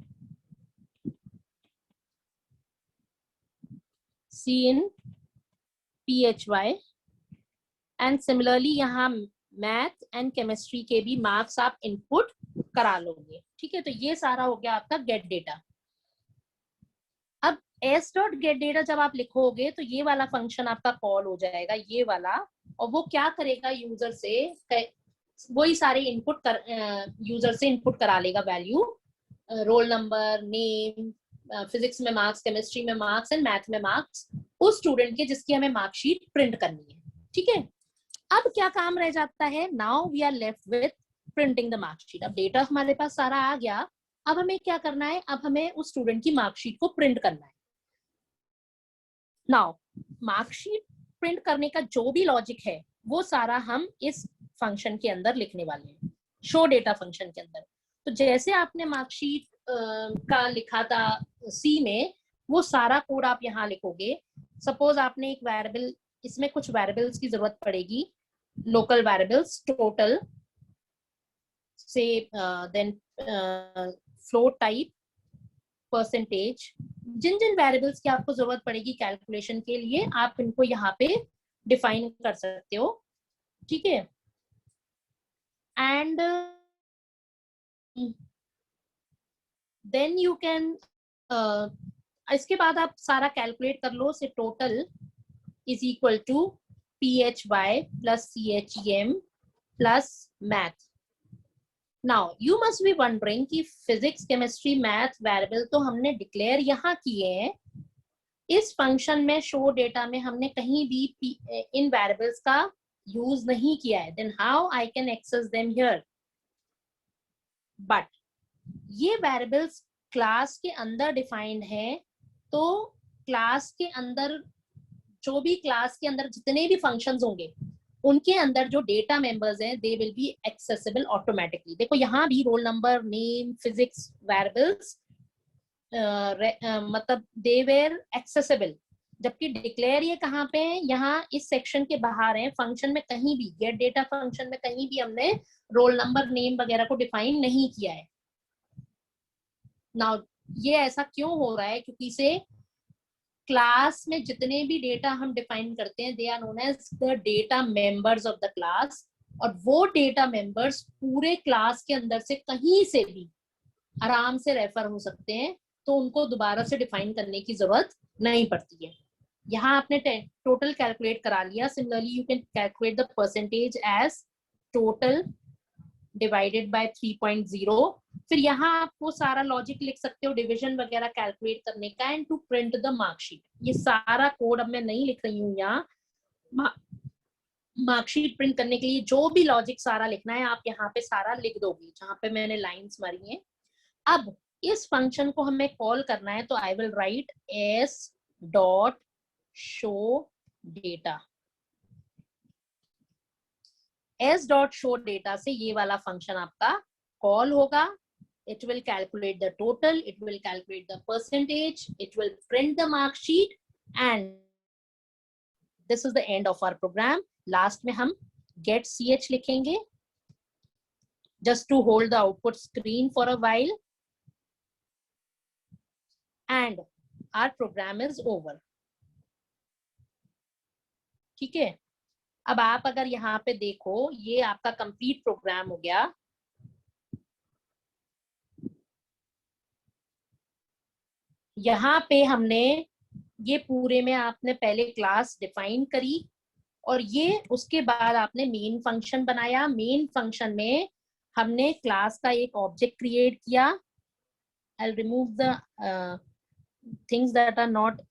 see in PHY, and similarly यहाँ मैथ एंड केमिस्ट्री के भी मार्क्स आप इनपुट करा लोगे। ठीक है, तो ये सारा हो गया आपका गेट डेटा। अब एस डॉट गेट डेटा जब आप लिखोगे तो ये वाला फंक्शन आपका कॉल हो जाएगा, ये वाला, और वो क्या करेगा, यूजर से वही सारे इनपुट यूजर से इनपुट करा लेगा value, role number, name, physics में मार्क्स, केमिस्ट्री में मार्क्स एंड मैथ में मार्क्स, उस स्टूडेंट के जिसकी हमें मार्कशीट प्रिंट करनी है। ठीक है, अब क्या काम रह जाता है, now we are left with printing the marksheet. अब डेटा हमारे पास सारा आ गया, अब हमें क्या करना है, अब हमें उस स्टूडेंट की मार्कशीट को प्रिंट करना है। नाउ मार्कशीट प्रिंट करने का जो भी लॉजिक है वो सारा हम इस फंक्शन के अंदर लिखने वाले हैं, शो डेटा फंक्शन के अंदर। तो जैसे आपने मार्कशीट का लिखा था सी में, वो सारा कोड आप यहाँ लिखोगे। सपोज आपने एक वेरिएबल, इसमें कुछ वेरिएबल्स की जरूरत पड़ेगी, लोकल वेरिएबल्स, टोटल से देन फ्लोट टाइप, परसेंटेज, जिन जिन वेरिएबल्स की आपको जरूरत पड़ेगी कैलकुलेशन के लिए, आप इनको यहाँ पे डिफाइन कर सकते हो। ठीक है, एंड देन यू कैन, इसके बाद आप सारा कैलकुलेट कर लो, से total is equal to PHY plus CHEM plus math. Now you must be wondering कि physics, chemistry, math variable तो हमने declare यहाँ किए हैं, इस फंक्शन में शो डेटा में हमने कहीं भी इन वेरिएबल्स का यूज नहीं किया है, then how I can access them here? But ये वेरिएबल्स क्लास के अंदर डिफाइंड है, तो क्लास के अंदर जो भी क्लास के अंदर जितने भी फंक्शंस होंगे उनके अंदर जो डेटा मेंबर्स हैं they will be accessible automatically. देखो यहाँ भी role number, name, physics variables मतलब दे वेर एक्सेसिबल, जबकि डिक्लेयर ये कहाँ पे है, यहाँ इस सेक्शन के बाहर है। फंक्शन में कहीं भी, गेट डेटा फंक्शन में कहीं भी हमने रोल नंबर, नेम वगैरह को डिफाइन नहीं किया है। नाउ ये ऐसा क्यों हो रहा है, क्योंकि इसे क्लास में जितने भी डेटा हम डिफाइन करते हैं they are known as the data members of the class, और वो डेटा मेंबर्स पूरे क्लास के अंदर से कहीं से भी आराम से रेफर हो सकते हैं, तो उनको दोबारा से डिफाइन करने की जरूरत नहीं पड़ती है। यहाँ आपने टोटल कैलकुलेट करा लिया। Similarly you can calculate the percentage as total divided by 3.0। फिर यहाँ आप वो सारा लॉजिक लिख सकते हो डिवीजन वगैरह कैलकुलेट करने का, and to print the marksheet. ये सारा कोड अब मैं नहीं लिख रही हूँ यहाँ। मार्कशीट प्रिंट करने के लिए जो भी लॉजिक सारा लिखना है आप यहाँ पे सारा लिख दोगे जहाँ पे मैंने लाइंस मारी हैं। अब इस फंक्शन को हमें कॉल करना है, तो I will write s dot show data. s dot show data से ये वाला फंक्शन आपका कॉल होगा। It will calculate the total, it will calculate the percentage, it will print the mark sheet, and this is the end of our program. Last में हम get ch लिखेंगे just to hold the output screen for a while, and our program is over. ठीक है, अब आप अगर यहाँ पे देखो ये आपका कंप्लीट प्रोग्राम हो गया। यहाँ पे हमने ये पूरे में आपने पहले क्लास डिफाइन करी, और ये उसके बाद आपने मेन फंक्शन बनाया। मेन फंक्शन में हमने क्लास का एक ऑब्जेक्ट क्रिएट किया। I will remove the things that are not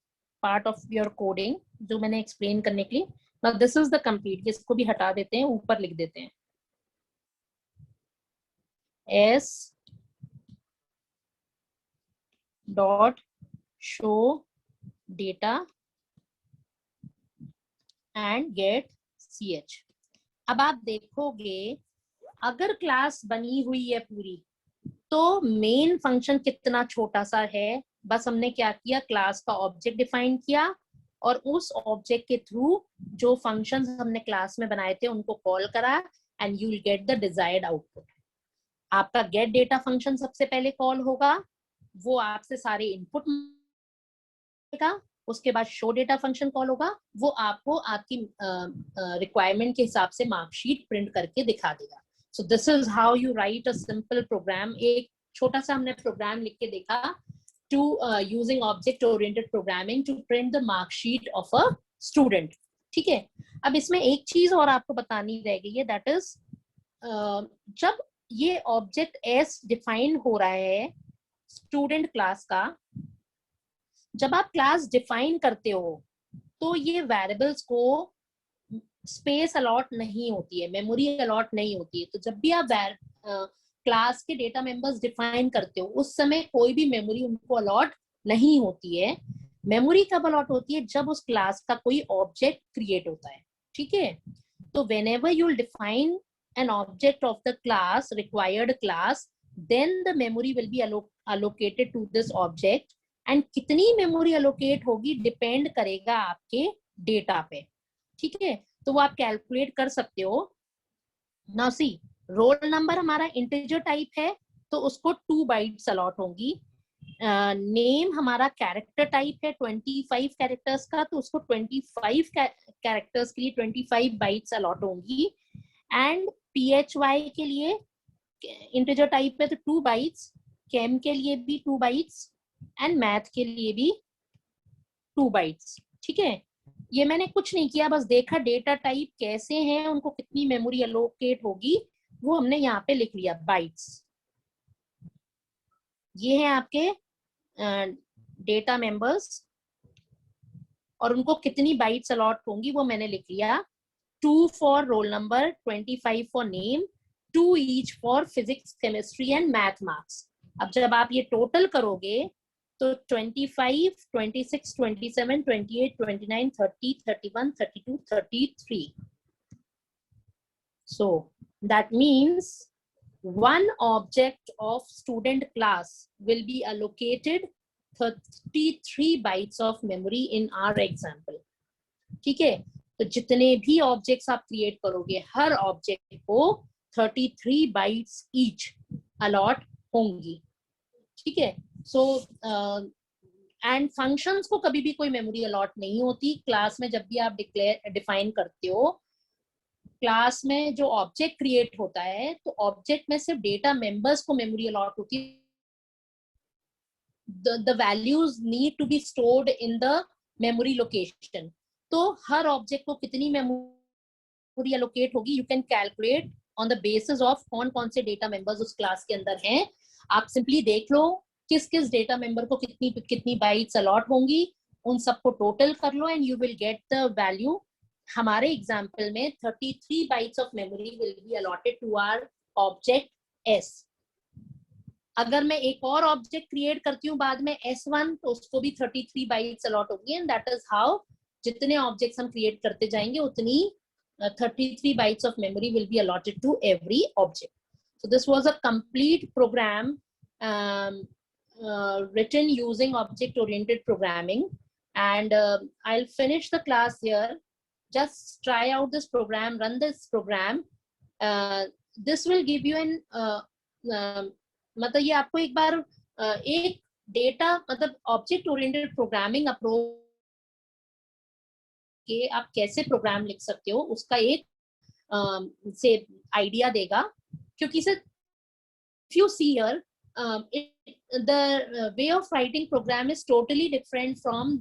part of your coding, जो मैंने एक्सप्लेन करने के लिए। Now this is the complete, इसको भी हटा देते हैं, ऊपर लिख देते हैं s dot show data and get ch। अब आप देखोगे अगर क्लास बनी हुई है पूरी, तो मेन फंक्शन कितना छोटा सा है। बस हमने क्या किया, क्लास का ऑब्जेक्ट डिफाइन किया, और उस ऑब्जेक्ट के थ्रू जो फंक्शंस हमने क्लास में बनाए थे उनको कॉल करा, and you will get the desired output. आपका गेट डेटा फंक्शन सबसे पहले कॉल होगा, वो आपसे सारे इनपुट का। उसके बाद शो डेटा फंक्शन कॉल होगा, वो आपको आपकी रिक्वायरमेंट के हिसाब से मार्कशीट प्रिंट करके दिखा देगा। So this is how you write a simple program. एक छोटा सा हमने प्रोग्राम लिख के देखा to using object oriented programming to print the marksheet of a student. ठीक है, अब इसमें एक चीज और आपको बतानी रह गई है, दैट इज जब ये ऑब्जेक्ट एस डिफाइन हो रहा है स्टूडेंट क्लास का, जब आप क्लास डिफाइन करते हो तो ये वेरिएबल्स को स्पेस अलॉट नहीं होती है, मेमोरी अलॉट नहीं होती है। तो जब भी आप क्लास के डेटा मेंबर्स डिफाइन करते हो उस समय कोई भी मेमोरी उनको अलॉट नहीं होती है। मेमोरी कब अलॉट होती है, जब उस क्लास का कोई ऑब्जेक्ट क्रिएट होता है। ठीक है, तो whenever you define an object of the class, required class, then the memory will be allocated to this object, and कितनी मेमोरी अलोकेट होगी डिपेंड करेगा आपके डेटा पे। ठीक है, तो वो आप कैलकुलेट कर सकते हो। नाउ सी, रोल नंबर हमारा इंटीजर टाइप है तो उसको 2 बाइट्स अलॉट होंगी। नेम हमारा कैरेक्टर टाइप है 25 कैरेक्टर्स का, तो उसको 25 कैरेक्टर्स के लिए 25 बाइट्स अलॉट होंगी। एंड PHY के लिए इंटीजर टाइप है तो 2 बाइट्स, केम के लिए भी 2 बाइट्स, एंड मैथ के लिए भी 2 बाइट्स। ठीक है, ये मैंने कुछ नहीं किया, बस देखा डेटा टाइप कैसे हैं, उनको कितनी मेमोरी अलोकेट होगी वो हमने यहाँ पे लिख लिया, बाइट्स। ये हैं आपके डेटा मेंबर्स, और उनको कितनी बाइट्स अलॉट होंगी वो मैंने लिख लिया। 2 for roll number, 25 for name, 2 each for physics, chemistry and math marks. अब जब आप ये टोटल करोगे तो 25, 26, 27, 28, 29, 30, 31, 32, 33, So that means one object of student class will be allocated 33 bytes of memory in our example. ठीक है, तो जितने भी ऑब्जेक्ट्स आप क्रिएट करोगे हर ऑब्जेक्ट को 33 बाइट्स ईच अलॉट होंगी. ठीक है, सो एंड फंक्शंस को कभी भी कोई मेमोरी अलॉट नहीं होती. क्लास में जब भी आप डिफाइन करते हो, क्लास में जो ऑब्जेक्ट क्रिएट होता है तो ऑब्जेक्ट में सिर्फ डेटा मेंबर्स को मेमोरी अलॉट होती है. the values need to be stored in the memory location. तो हर ऑब्जेक्ट को कितनी मेमोरी एलोकेट होगी, you can calculate on the basis of कौन कौन से डेटा मेंबर्स उस क्लास के अंदर हैं. आप सिंपली देख लो किस किस डेटा मेंबर को कितनी कितनी बाइट्स अलॉट होंगी, उन सबको टोटल कर लो and you will get the value. हमारे एग्जाम्पल में 33 bytes of memory will be allotted to our object S. अगर मैं एक और ऑब्जेक्ट क्रिएट करती हूँ बाद में S1 तो उसको भी 33 बाइट्स अलॉट होगी. एंड दैट इज हाउ जितने ऑब्जेक्ट्स हम क्रिएट करते जाएंगे उतनी 33 bytes of memory will be allotted to every object. So this was a complete program written using object-oriented programming. And I'll finish the class here. Just try out this program, run this program. This will give you an मतलब ये आपको एक बार एक डेटा मतलब ऑब्जेक्ट-ओरिएंटेड प्रोग्रामिंग अप्रोच कि आप कैसे प्रोग्राम लिख सकते हो उसका एक से आइडिया देगा. क्योंकि sir if you see here the way of writing program is totally different from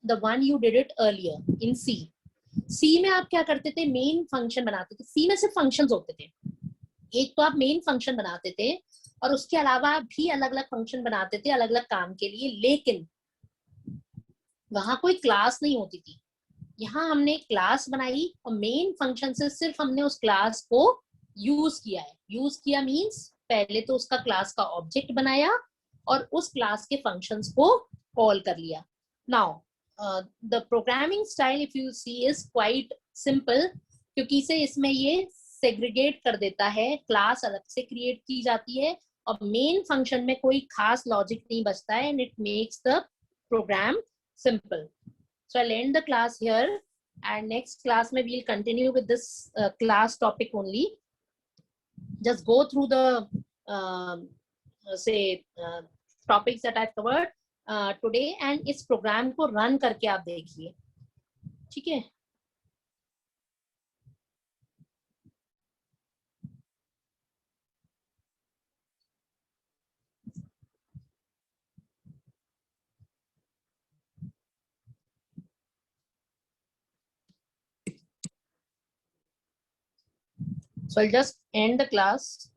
the one you did it earlier in C. C में आप क्या करते थे, मेन फंक्शन बनाते थे. C में सिर्फ फंक्शंस होते थे. एक तो आप मेन फंक्शन बनाते थे और उसके अलावा भी अलग अलग फंक्शन बनाते थे अलग अलग काम के लिए, लेकिन वहां कोई क्लास नहीं होती थी. यहाँ हमने क्लास बनाई और मेन फंक्शन से सिर्फ हमने उस क्लास को यूज किया है. यूज किया मींस पहले तो उसका क्लास का ऑब्जेक्ट बनाया और उस क्लास के फंक्शंस को कॉल कर लिया. Now the programming style if you see is quite simple, क्योंकि इसे इसमें ये सेग्रीगेट कर देता है. क्लास अलग से क्रिएट की जाती है और मेन फंक्शन में कोई खास लॉजिक नहीं बचता है and it makes the program simple. So I'll end the class here and next class maybe we'll continue with this class topic only. Just go through the topics that I've covered today and इस program को run करके आप देखिए. ठीक है. So I'll just end the class.